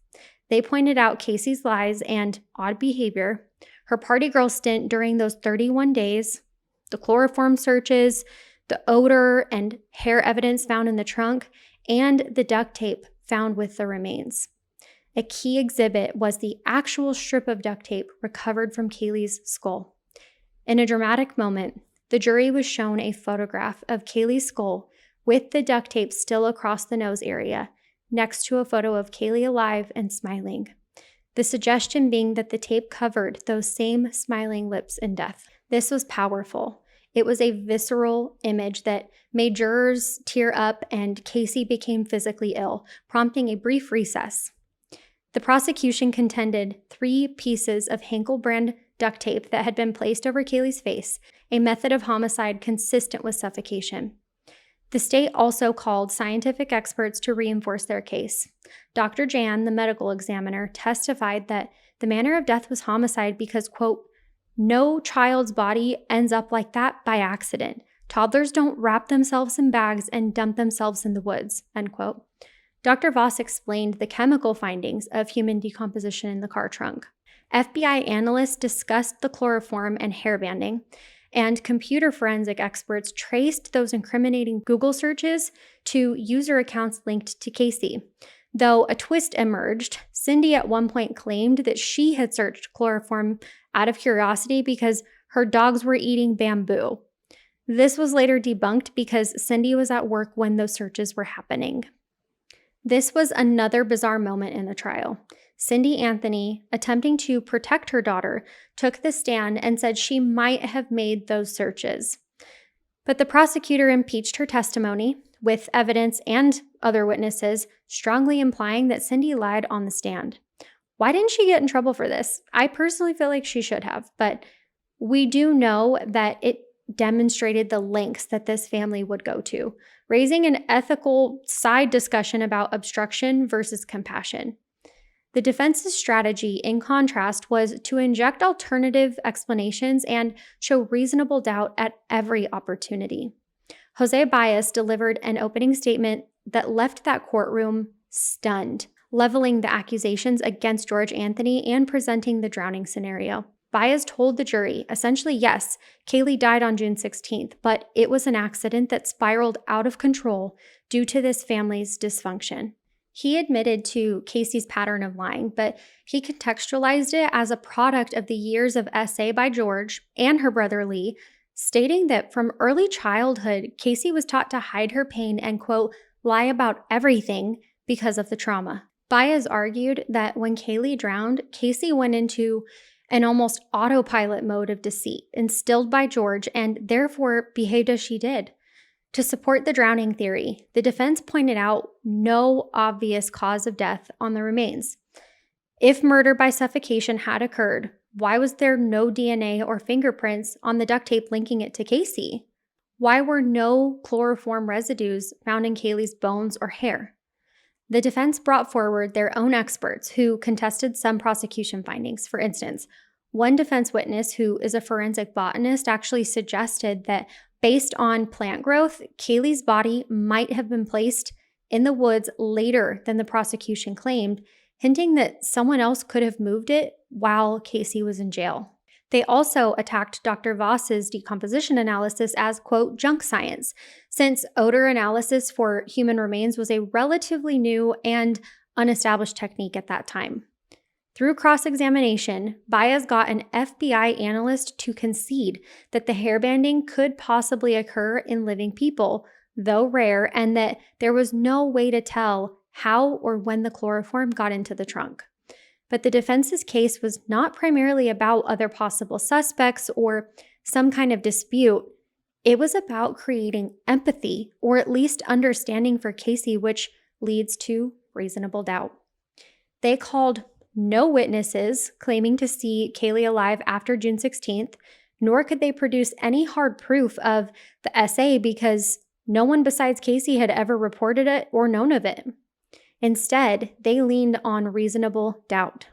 They pointed out Casey's lies and odd behavior, her party girl stint during those 31 days, the chloroform searches, the odor and hair evidence found in the trunk, and the duct tape found with the remains. A key exhibit was the actual strip of duct tape recovered from Caylee's skull. In a dramatic moment, the jury was shown a photograph of Caylee's skull with the duct tape still across the nose area, next to a photo of Caylee alive and smiling. The suggestion being that the tape covered those same smiling lips in death. This was powerful. It was a visceral image that made jurors tear up, and Casey became physically ill, prompting a brief recess. The prosecution contended 3 pieces of Henkel brand duct tape that had been placed over Caylee's face, a method of homicide consistent with suffocation. The state also called scientific experts to reinforce their case. Dr. Jan, the medical examiner, testified that the manner of death was homicide because, quote, "No child's body ends up like that by accident. Toddlers don't wrap themselves in bags and dump themselves in the woods," end quote. Dr. Voss explained the chemical findings of human decomposition in the car trunk. FBI analysts discussed the chloroform and hair banding, and computer forensic experts traced those incriminating Google searches to user accounts linked to Casey. Though a twist emerged, Cindy at one point claimed that she had searched chloroform out of curiosity because her dogs were eating bamboo. This was later debunked because Cindy was at work when those searches were happening. This was another bizarre moment in the trial. Cindy Anthony, attempting to protect her daughter, took the stand and said she might have made those searches. But the prosecutor impeached her testimony with evidence and other witnesses, strongly implying that Cindy lied on the stand. Why didn't she get in trouble for this? I personally feel like she should have, but we do know that it demonstrated the lengths that this family would go to, raising an ethical side discussion about obstruction versus compassion. The defense's strategy, in contrast, was to inject alternative explanations and show reasonable doubt at every opportunity. Jose Baez delivered an opening statement that left that courtroom stunned, leveling the accusations against George Anthony and presenting the drowning scenario. Baez told the jury, essentially, yes, Caylee died on June 16th, but it was an accident that spiraled out of control due to this family's dysfunction. He admitted to Casey's pattern of lying, but he contextualized it as a product of the years of SA by George and her brother Lee, stating that from early childhood, Casey was taught to hide her pain and, quote, lie about everything because of the trauma. Baez argued that when Caylee drowned, Casey went into an almost autopilot mode of deceit instilled by George and therefore behaved as she did. To support the drowning theory, the defense pointed out no obvious cause of death on the remains. If murder by suffocation had occurred, why was there no DNA or fingerprints on the duct tape linking it to Casey? Why were no chloroform residues found in Caylee's bones or hair? The defense brought forward their own experts who contested some prosecution findings. For instance, one defense witness, who is a forensic botanist, actually suggested that based on plant growth, Caylee's body might have been placed in the woods later than the prosecution claimed, hinting that someone else could have moved it while Casey was in jail. They also attacked Dr. Voss's decomposition analysis as, quote, junk science, since odor analysis for human remains was a relatively new and unestablished technique at that time. Through cross-examination, Baez got an FBI analyst to concede that the hair banding could possibly occur in living people, though rare, and that there was no way to tell how or when the chloroform got into the trunk. But the defense's case was not primarily about other possible suspects or some kind of dispute. It was about creating empathy, or at least understanding for Casey, which leads to reasonable doubt. They called no witnesses claiming to see Caylee alive after June 16th, nor could they produce any hard proof of the SA because no one besides Casey had ever reported it or known of it. Instead, they leaned on reasonable doubt.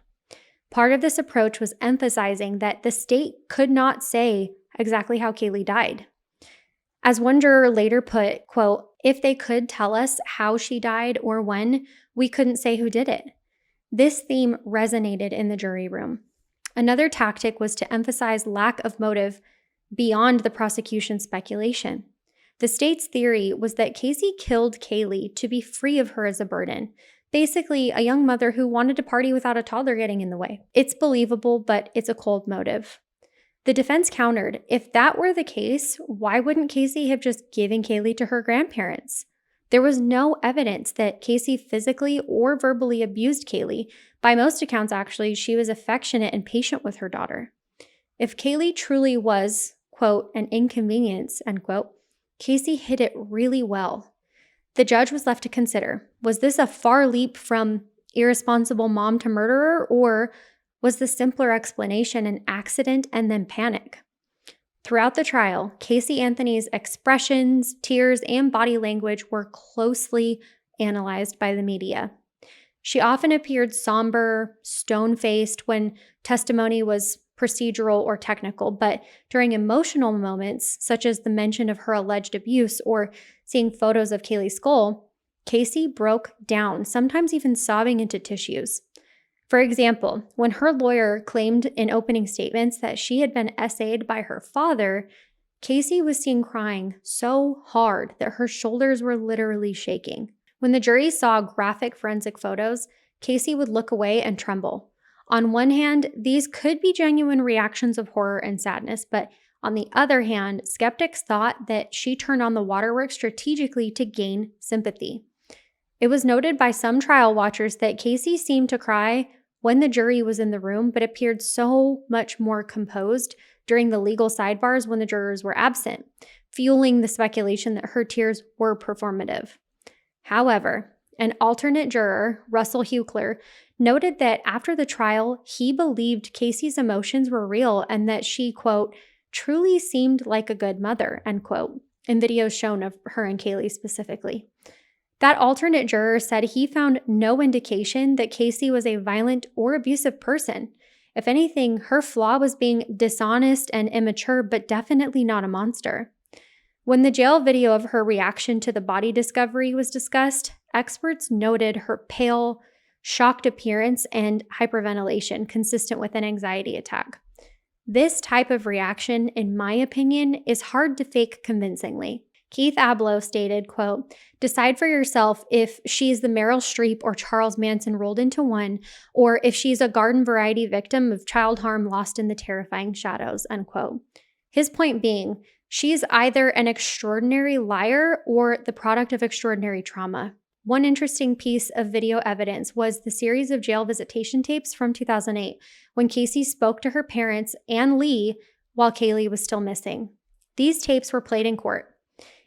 Part of this approach was emphasizing that the state could not say exactly how Caylee died. As one juror later put, quote, if they could tell us how she died or when, we couldn't say who did it. This theme resonated in the jury room. Another tactic was to emphasize lack of motive beyond the prosecution's speculation. The state's theory was that Casey killed Caylee to be free of her as a burden, basically a young mother who wanted to party without a toddler getting in the way. It's believable, but it's a cold motive. The defense countered, if that were the case, why wouldn't Casey have just given Caylee to her grandparents? There was no evidence that Casey physically or verbally abused Caylee. By most accounts, actually, she was affectionate and patient with her daughter. If Caylee truly was, quote, an inconvenience, end quote, Casey hid it really well. The judge was left to consider, was this a far leap from irresponsible mom to murderer, or was the simpler explanation an accident and then panic? Throughout the trial, Caylee Anthony's expressions, tears, and body language were closely analyzed by the media. She often appeared somber, stone-faced when testimony was procedural or technical, but during emotional moments, such as the mention of her alleged abuse or seeing photos of Caylee's skull, Casey broke down, sometimes even sobbing into tissues. For example, when her lawyer claimed in opening statements that she had been essayed by her father, Casey was seen crying so hard that her shoulders were literally shaking. When the jury saw graphic forensic photos, Casey would look away and tremble. On one hand, these could be genuine reactions of horror and sadness, but on the other hand, skeptics thought that she turned on the waterworks strategically to gain sympathy. It was noted by some trial watchers that Casey seemed to cry when the jury was in the room, but appeared so much more composed during the legal sidebars when the jurors were absent, fueling the speculation that her tears were performative. However, an alternate juror, Russell Huchler, noted that after the trial, he believed Casey's emotions were real and that she, quote, truly seemed like a good mother, end quote, in videos shown of her and Caylee specifically. That alternate juror said he found no indication that Casey was a violent or abusive person. If anything, her flaw was being dishonest and immature, but definitely not a monster. When the jail video of her reaction to the body discovery was discussed, experts noted her pale, shocked appearance and hyperventilation consistent with an anxiety attack. This type of reaction, in my opinion, is hard to fake convincingly. Keith Abloh stated, quote, "Decide for yourself if she's the Meryl Streep or Charles Manson rolled into one, or if she's a garden variety victim of child harm lost in the terrifying shadows," unquote. His point being, she's either an extraordinary liar or the product of extraordinary trauma. One interesting piece of video evidence was the series of jail visitation tapes from 2008, when Casey spoke to her parents and Lee while Caylee was still missing. These tapes were played in court.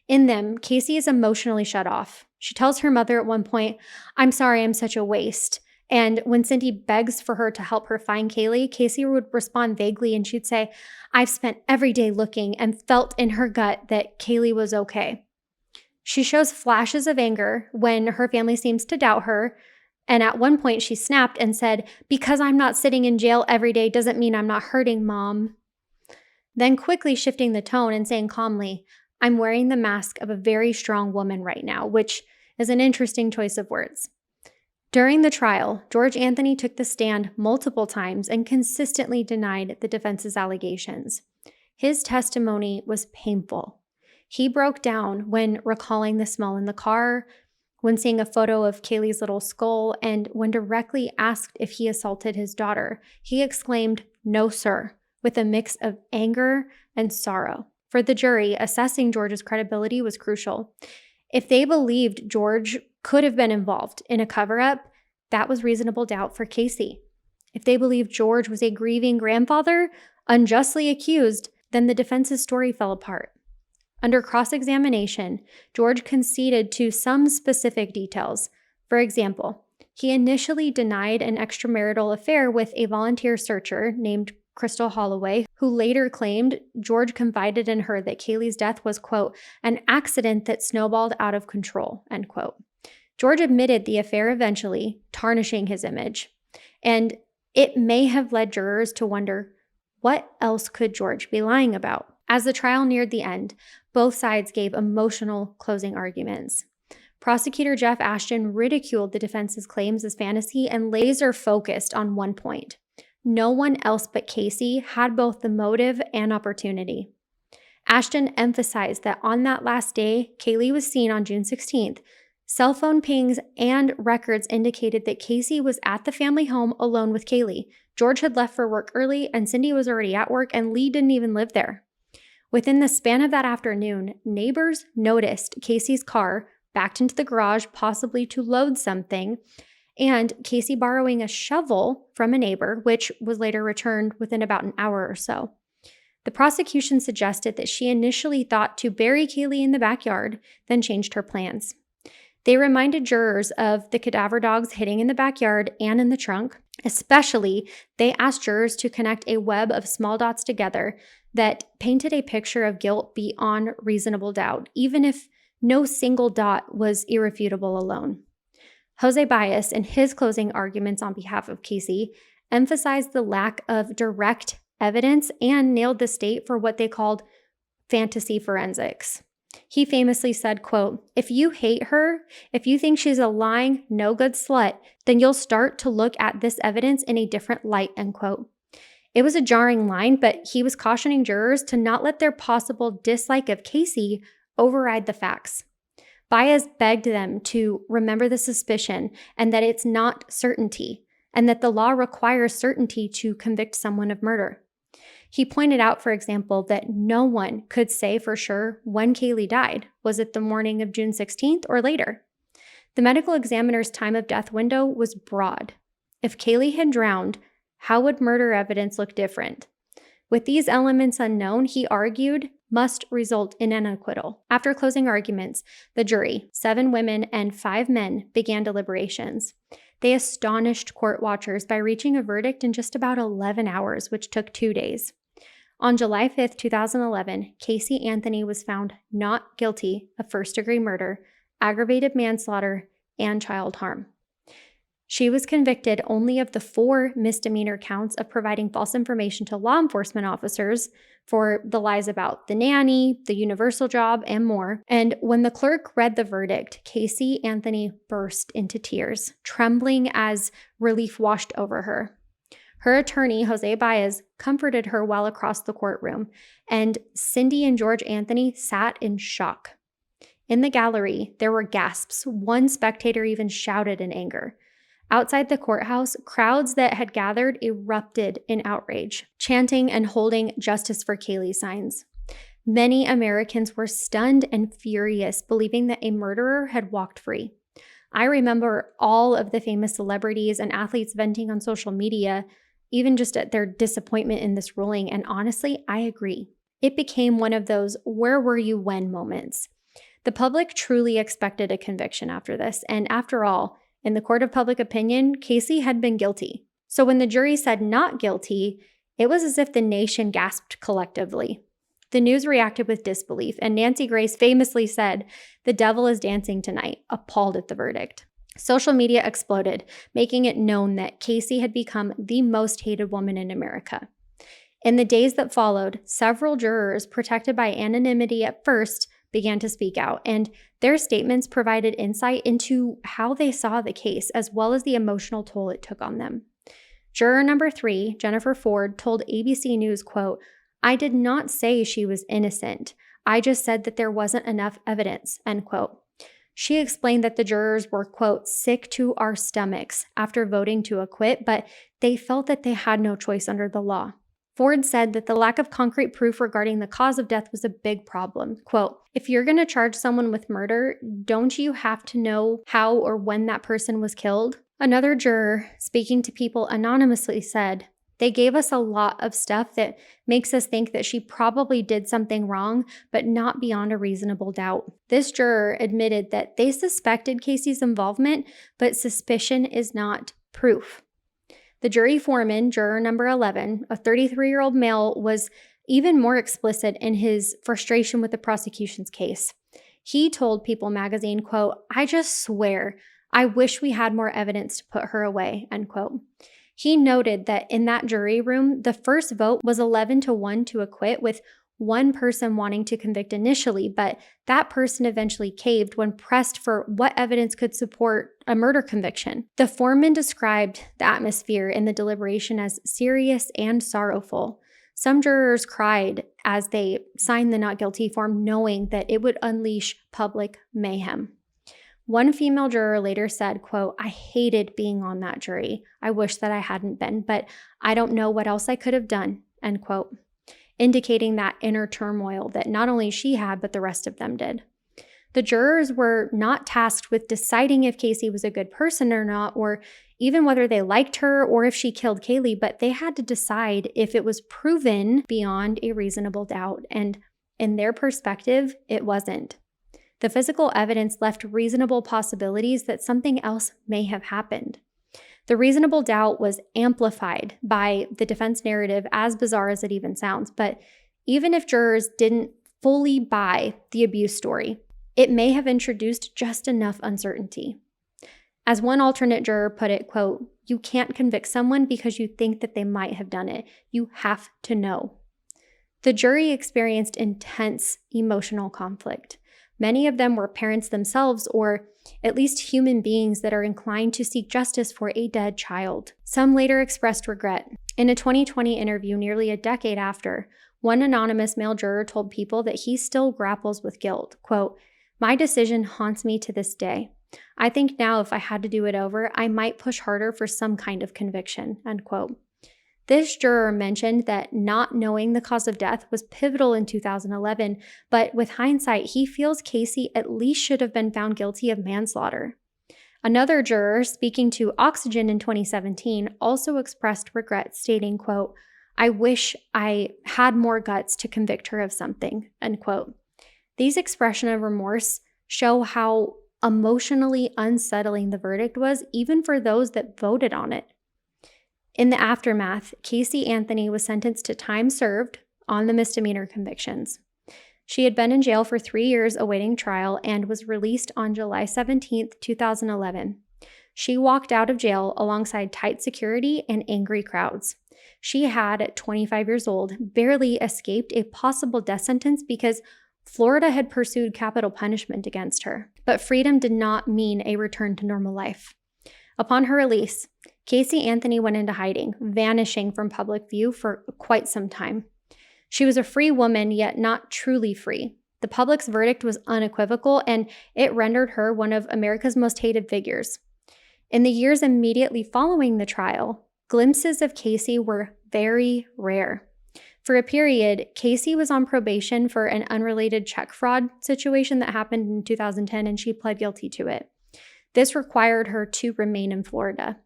In them, Casey is emotionally shut off. She tells her mother at one point, "I'm sorry, I'm such a waste." And when Cindy begs for her to help her find Caylee, Casey would respond vaguely and she'd say, "I've spent every day looking and felt in her gut that Caylee was okay." She shows flashes of anger when her family seems to doubt her. And at one point she snapped and said, "Because I'm not sitting in jail every day doesn't mean I'm not hurting, Mom." Then quickly shifting the tone and saying calmly, "I'm wearing the mask of a very strong woman right now," which is an interesting choice of words. During the trial, George Anthony took the stand multiple times and consistently denied the defense's allegations. His testimony was painful. He broke down when recalling the smell in the car, when seeing a photo of Caylee's little skull, and when directly asked if he assaulted his daughter. He exclaimed, "No, sir," with a mix of anger and sorrow. For the jury, assessing George's credibility was crucial. If they believed George could have been involved in a cover-up, that was reasonable doubt for Casey. If they believed George was a grieving grandfather, unjustly accused, then the defense's story fell apart. Under cross-examination, George conceded to some specific details. For example, he initially denied an extramarital affair with a volunteer searcher named Crystal Holloway, who later claimed George confided in her that Caylee's death was, quote, "an accident that snowballed out of control," end quote. George admitted the affair eventually, tarnishing his image. And it may have led jurors to wonder, what else could George be lying about? As the trial neared the end, both sides gave emotional closing arguments. Prosecutor Jeff Ashton ridiculed the defense's claims as fantasy and laser-focused on one point. No one else but Casey had both the motive and opportunity. Ashton emphasized that on that last day, Caylee was seen on June 16th. Cell phone pings and records indicated that Casey was at the family home alone with Caylee. George had left for work early and Cindy was already at work and Lee didn't even live there. Within the span of that afternoon, neighbors noticed Casey's car backed into the garage, possibly to load something, and Casey borrowing a shovel from a neighbor, which was later returned within about an hour or so. The prosecution suggested that she initially thought to bury Caylee in the backyard, then changed her plans. They reminded jurors of the cadaver dogs hiding in the backyard and in the trunk. Especially, they asked jurors to connect a web of small dots together that painted a picture of guilt beyond reasonable doubt, even if no single dot was irrefutable alone. Jose Baez, in his closing arguments on behalf of Casey, emphasized the lack of direct evidence and nailed the state for what they called fantasy forensics. He famously said, quote, "If you hate her, if you think she's a lying, no good slut, then you'll start to look at this evidence in a different light," end quote. It was a jarring line, but he was cautioning jurors to not let their possible dislike of Casey override the facts. Baez begged them to remember the suspicion and that it's not certainty, and that the law requires certainty to convict someone of murder. He pointed out, for example, that no one could say for sure when Caylee died. Was it the morning of June 16th or later? The medical examiner's time of death window was broad. If Caylee had drowned, how would murder evidence look different? With these elements unknown, he argued, must result in an acquittal. After closing arguments, the jury, 7 women and 5 men, began deliberations. They astonished court watchers by reaching a verdict in just about 11 hours, which took 2 days. On July 5th, 2011, Caylee Anthony was found not guilty of first-degree murder, aggravated manslaughter, and child harm. She was convicted only of the 4 misdemeanor counts of providing false information to law enforcement officers for the lies about the nanny, the universal job, and more. And when the clerk read the verdict, Caylee Anthony burst into tears, trembling as relief washed over her. Her attorney, Jose Baez, comforted her while across the courtroom, and Cindy and George Anthony sat in shock. In the gallery, there were gasps. One spectator even shouted in anger. Outside the courthouse, crowds that had gathered erupted in outrage, chanting and holding "Justice for Caylee" signs. Many Americans were stunned and furious, believing that a murderer had walked free. I remember all of the famous celebrities and athletes venting on social media, even just at their disappointment in this ruling, and honestly, I agree. It became one of those "where were you when" moments. The public truly expected a conviction after this, and after all, in the court of public opinion, Caylee had been guilty. So when the jury said not guilty, it was as if the nation gasped collectively. The news reacted with disbelief, and Nancy Grace famously said, "The devil is dancing tonight," appalled at the verdict. Social media exploded, making it known that Caylee had become the most hated woman in America. In the days that followed, several jurors, protected by anonymity at first, began to speak out, and their statements provided insight into how they saw the case, as well as the emotional toll it took on them. Juror number 3, Jennifer Ford, told ABC News, quote, "I did not say she was innocent. I just said that there wasn't enough evidence," end quote. She explained that the jurors were, quote, "sick to our stomachs" after voting to acquit, but they felt that they had no choice under the law. Ford said that the lack of concrete proof regarding the cause of death was a big problem. Quote, "If you're going to charge someone with murder, don't you have to know how or when that person was killed?" Another juror, speaking to People anonymously, said, "They gave us a lot of stuff that makes us think that she probably did something wrong, but not beyond a reasonable doubt." This juror admitted that they suspected Caylee's involvement, but suspicion is not proof. The jury foreman, juror number 11, a 33-year-old male, was even more explicit in his frustration with the prosecution's case. He told People magazine, quote, "I just swear, I wish we had more evidence to put her away," end quote. He noted that in that jury room, the first vote was 11-1 to acquit, with one person wanting to convict initially, but that person eventually caved when pressed for what evidence could support a murder conviction. The foreman described the atmosphere in the deliberation as serious and sorrowful. Some jurors cried as they signed the not guilty form, knowing that it would unleash public mayhem. One female juror later said, quote, "I hated being on that jury. I wish that I hadn't been, but I don't know what else I could have done," end quote, indicating that inner turmoil that not only she had, but the rest of them did. The jurors were not tasked with deciding if Caylee was a good person or not, or even whether they liked her or if she killed Caylee, but they had to decide if it was proven beyond a reasonable doubt, and in their perspective, it wasn't. The physical evidence left reasonable possibilities that something else may have happened. The reasonable doubt was amplified by the defense narrative, as bizarre as it even sounds. But even if jurors didn't fully buy the abuse story, it may have introduced just enough uncertainty. As one alternate juror put it, quote, "You can't convict someone because you think that they might have done it. You have to know." The jury experienced intense emotional conflict. Many of them were parents themselves, or at least human beings that are inclined to seek justice for a dead child. Some later expressed regret. In a 2020 interview nearly a decade after, one anonymous male juror told People that he still grapples with guilt. Quote, "My decision haunts me to this day. I think now if I had to do it over, I might push harder for some kind of conviction," end quote. This juror mentioned that not knowing the cause of death was pivotal in 2011, but with hindsight, he feels Caylee at least should have been found guilty of manslaughter. Another juror, speaking to Oxygen in 2017, also expressed regret, stating, quote, "I wish I had more guts to convict her of something," end quote. These expressions of remorse show how emotionally unsettling the verdict was, even for those that voted on it. In the aftermath, Caylee Anthony was sentenced to time served on the misdemeanor convictions. She had been in jail for 3 years awaiting trial and was released on July 17, 2011. She walked out of jail alongside tight security and angry crowds. She had, at 25 years old, barely escaped a possible death sentence because Florida had pursued capital punishment against her. But freedom did not mean a return to normal life. Upon her release, Caylee Anthony went into hiding, vanishing from public view for quite some time. She was a free woman, yet not truly free. The public's verdict was unequivocal, and it rendered her one of America's most hated figures. In the years immediately following the trial, glimpses of Caylee were very rare. For a period, Caylee was on probation for an unrelated check fraud situation that happened in 2010, and she pled guilty to it. This required her to remain in Florida.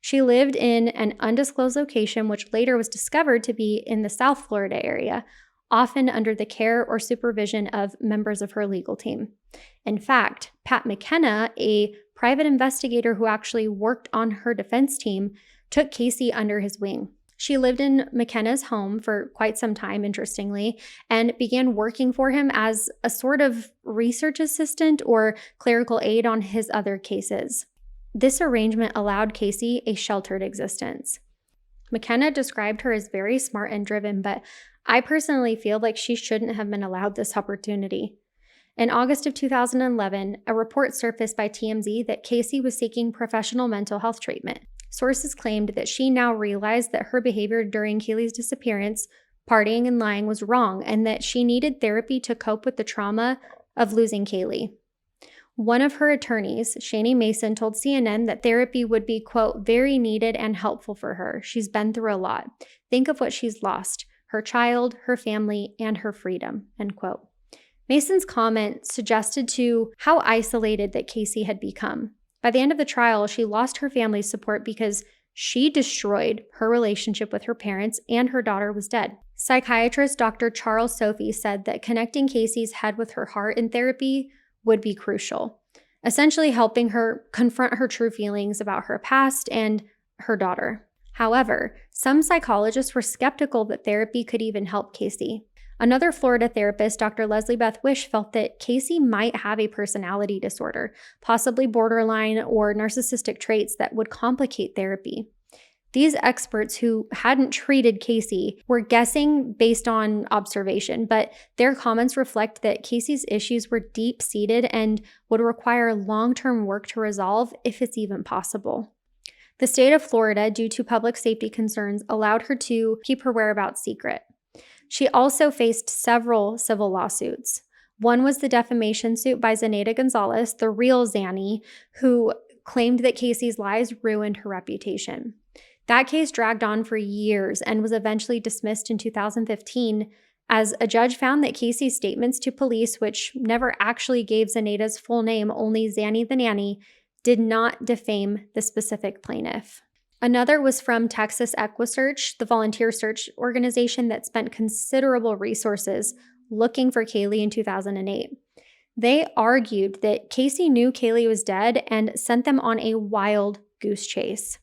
She lived in an undisclosed location, which later was discovered to be in the South Florida area, often under the care or supervision of members of her legal team. In fact, Pat McKenna, a private investigator who actually worked on her defense team, took Caylee under his wing. She lived in McKenna's home for quite some time, interestingly, and began working for him as a sort of research assistant or clerical aide on his other cases. This arrangement allowed Caylee a sheltered existence. McKenna described her as very smart and driven, but I personally feel like she shouldn't have been allowed this opportunity. In August of 2011, a report surfaced by TMZ that Caylee was seeking professional mental health treatment. Sources claimed that she now realized that her behavior during Caylee's disappearance, partying and lying, was wrong, and that she needed therapy to cope with the trauma of losing Caylee. One of her attorneys, Shani Mason, told CNN that therapy would be, quote, very needed and helpful for her. She's been through a lot. Think of what she's lost: her child, her family, and her freedom, end quote. Mason's comment suggested to how isolated that Caylee had become. By the end of the trial, she lost her family's support because she destroyed her relationship with her parents and her daughter was dead. Psychiatrist Dr. Charles Sophie said that connecting Caylee's head with her heart in therapy would be crucial, essentially helping her confront her true feelings about her past and her daughter. However, some psychologists were skeptical that therapy could even help Caylee. Another Florida therapist, Dr. Leslie Beth Wish, felt that Caylee might have a personality disorder, possibly borderline or narcissistic traits that would complicate therapy. These experts who hadn't treated Caylee were guessing based on observation, but their comments reflect that Caylee's issues were deep-seated and would require long-term work to resolve if it's even possible. The state of Florida, due to public safety concerns, allowed her to keep her whereabouts secret. She also faced several civil lawsuits. One was the defamation suit by Zenaida Gonzalez, the real Zanny, who claimed that Caylee's lies ruined her reputation. That case dragged on for years and was eventually dismissed in 2015 as a judge found that Caylee's statements to police, which never actually gave Zenaida's full name, only Zanny the Nanny, did not defame the specific plaintiff. Another was from Texas EquiSearch, the volunteer search organization that spent considerable resources looking for Caylee in 2008. They argued that Caylee knew Caylee was dead and sent them on a wild goose chase.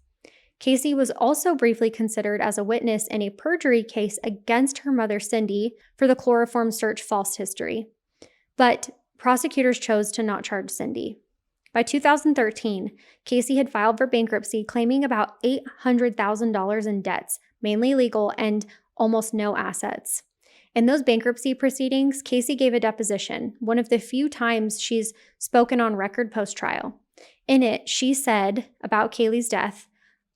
Caylee was also briefly considered as a witness in a perjury case against her mother, Cindy, for the chloroform search false history. But prosecutors chose to not charge Cindy. By 2013, Caylee had filed for bankruptcy, claiming about $800,000 in debts, mainly legal, and almost no assets. In those bankruptcy proceedings, Caylee gave a deposition, one of the few times she's spoken on record post-trial. In it, she said about Caylee's death,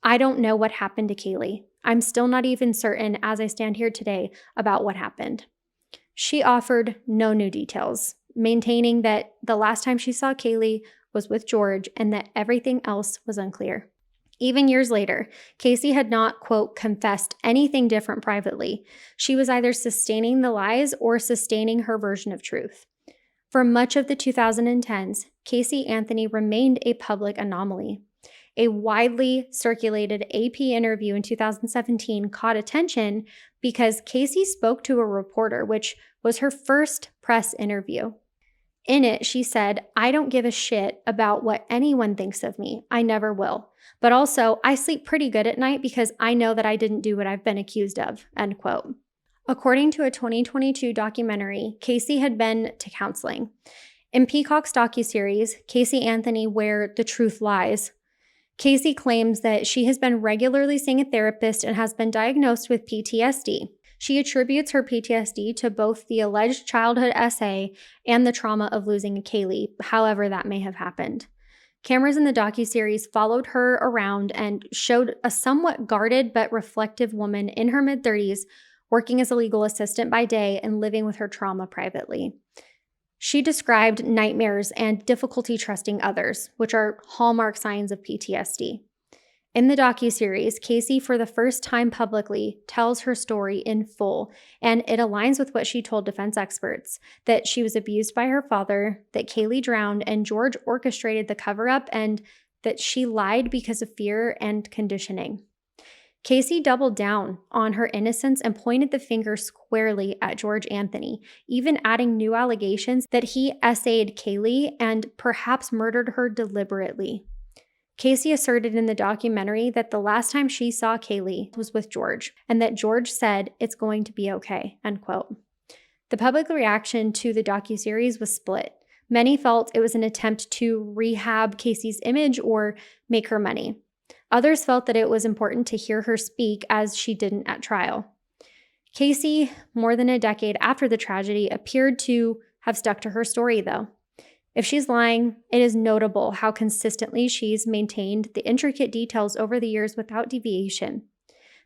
"I don't know what happened to Caylee. I'm still not even certain as I stand here today about what happened." She offered no new details, maintaining that the last time she saw Caylee was with George and that everything else was unclear. Even years later, Caylee had not, quote, confessed anything different privately. She was either sustaining the lies or sustaining her version of truth. For much of the 2010s, Caylee Anthony remained a public anomaly. A widely circulated AP interview in 2017 caught attention because Caylee spoke to a reporter, which was her first press interview. In it, she said, "I don't give a shit about what anyone thinks of me. I never will. But also, I sleep pretty good at night because I know that I didn't do what I've been accused of," end quote. According to a 2022 documentary, Caylee had been to counseling. In Peacock's docuseries, Caylee Anthony, Where the Truth Lies, Caylee claims that she has been regularly seeing a therapist and has been diagnosed with PTSD. She attributes her PTSD to both the alleged childhood SA and the trauma of losing Caylee, however that may have happened. Cameras in the docuseries followed her around and showed a somewhat guarded but reflective woman in her mid-30s working as a legal assistant by day and living with her trauma privately. She described nightmares and difficulty trusting others, which are hallmark signs of PTSD. In the docuseries, Casey, for the first time publicly, tells her story in full, and it aligns with what she told defense experts, that she was abused by her father, that Caylee drowned, and George orchestrated the cover-up, and that she lied because of fear and conditioning. Casey doubled down on her innocence and pointed the finger squarely at George Anthony, even adding new allegations that he essayed Caylee and perhaps murdered her deliberately. Casey asserted in the documentary that the last time she saw Caylee was with George, and that George said, "It's going to be okay," end quote. The public reaction to the docuseries was split. Many felt it was an attempt to rehab Casey's image or make her money. Others felt that it was important to hear her speak, as she didn't at trial. Casey, more than a decade after the tragedy, appeared to have stuck to her story, though. If she's lying, it is notable how consistently she's maintained the intricate details over the years without deviation.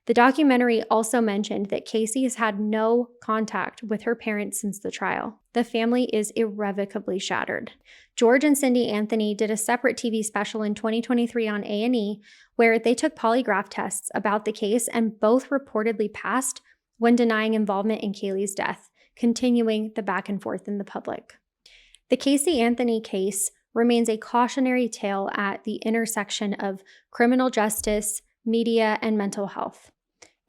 The documentary also mentioned that Casey has had no contact with her parents since the trial. The family is irrevocably shattered. George and Cindy Anthony did a separate TV special in 2023 on A&E where they took polygraph tests about the case, and both reportedly passed when denying involvement in Caylee's death, continuing the back and forth in the public. The Casey Anthony case remains a cautionary tale at the intersection of criminal justice, media, and mental health.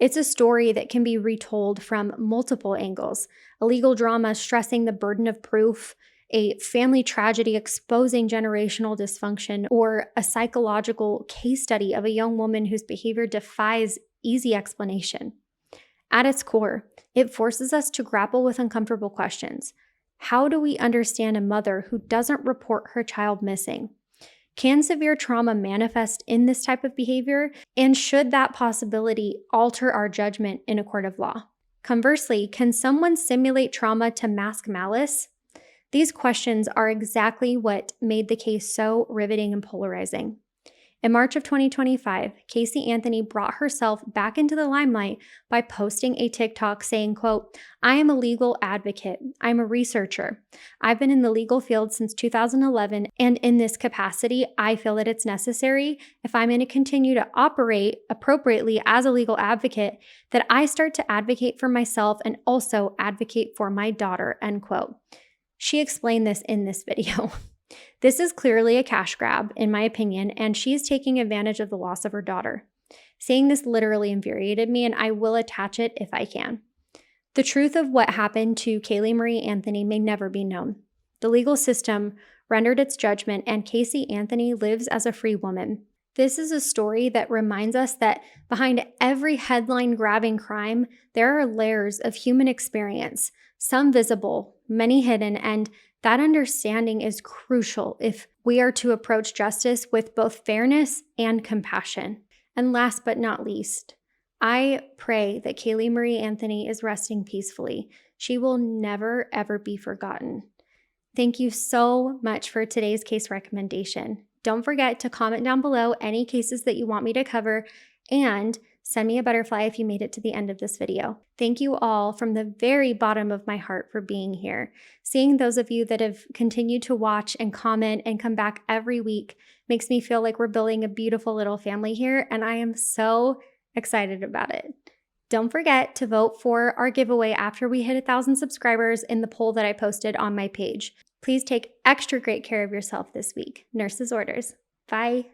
It's a story that can be retold from multiple angles: a legal drama stressing the burden of proof, a family tragedy exposing generational dysfunction, or a psychological case study of a young woman whose behavior defies easy explanation. At its core, it forces us to grapple with uncomfortable questions. How do we understand a mother who doesn't report her child missing? Can severe trauma manifest in this type of behavior? And should that possibility alter our judgment in a court of law? Conversely, can someone simulate trauma to mask malice? These questions are exactly what made the case so riveting and polarizing. In March of 2025, Casey Anthony brought herself back into the limelight by posting a TikTok saying, quote, "I am a legal advocate. I'm a researcher. I've been in the legal field since 2011, and in this capacity, I feel that it's necessary, if I'm going to continue to operate appropriately as a legal advocate, that I start to advocate for myself and also advocate for my daughter," end quote. She explained this in this video. This is clearly a cash grab, in my opinion, and she is taking advantage of the loss of her daughter. Seeing this literally infuriated me, and I will attach it if I can. The truth of what happened to Caylee Marie Anthony may never be known. The legal system rendered its judgment, and Casey Anthony lives as a free woman. This is a story that reminds us that behind every headline-grabbing crime, there are layers of human experience, some visible, many hidden, and that understanding is crucial if we are to approach justice with both fairness and compassion. And last but not least, I pray that Caylee Marie Anthony is resting peacefully. She will never, ever be forgotten. Thank you so much for today's case recommendation. Don't forget to comment down below any cases that you want me to cover, and send me a butterfly if you made it to the end of this video. Thank you all from the very bottom of my heart for being here. Seeing those of you that have continued to watch and comment and come back every week makes me feel like we're building a beautiful little family here, and I am so excited about it. Don't forget to vote for our giveaway after we hit 1,000 subscribers in the poll that I posted on my page. Please take extra great care of yourself this week. Nurse's orders. Bye.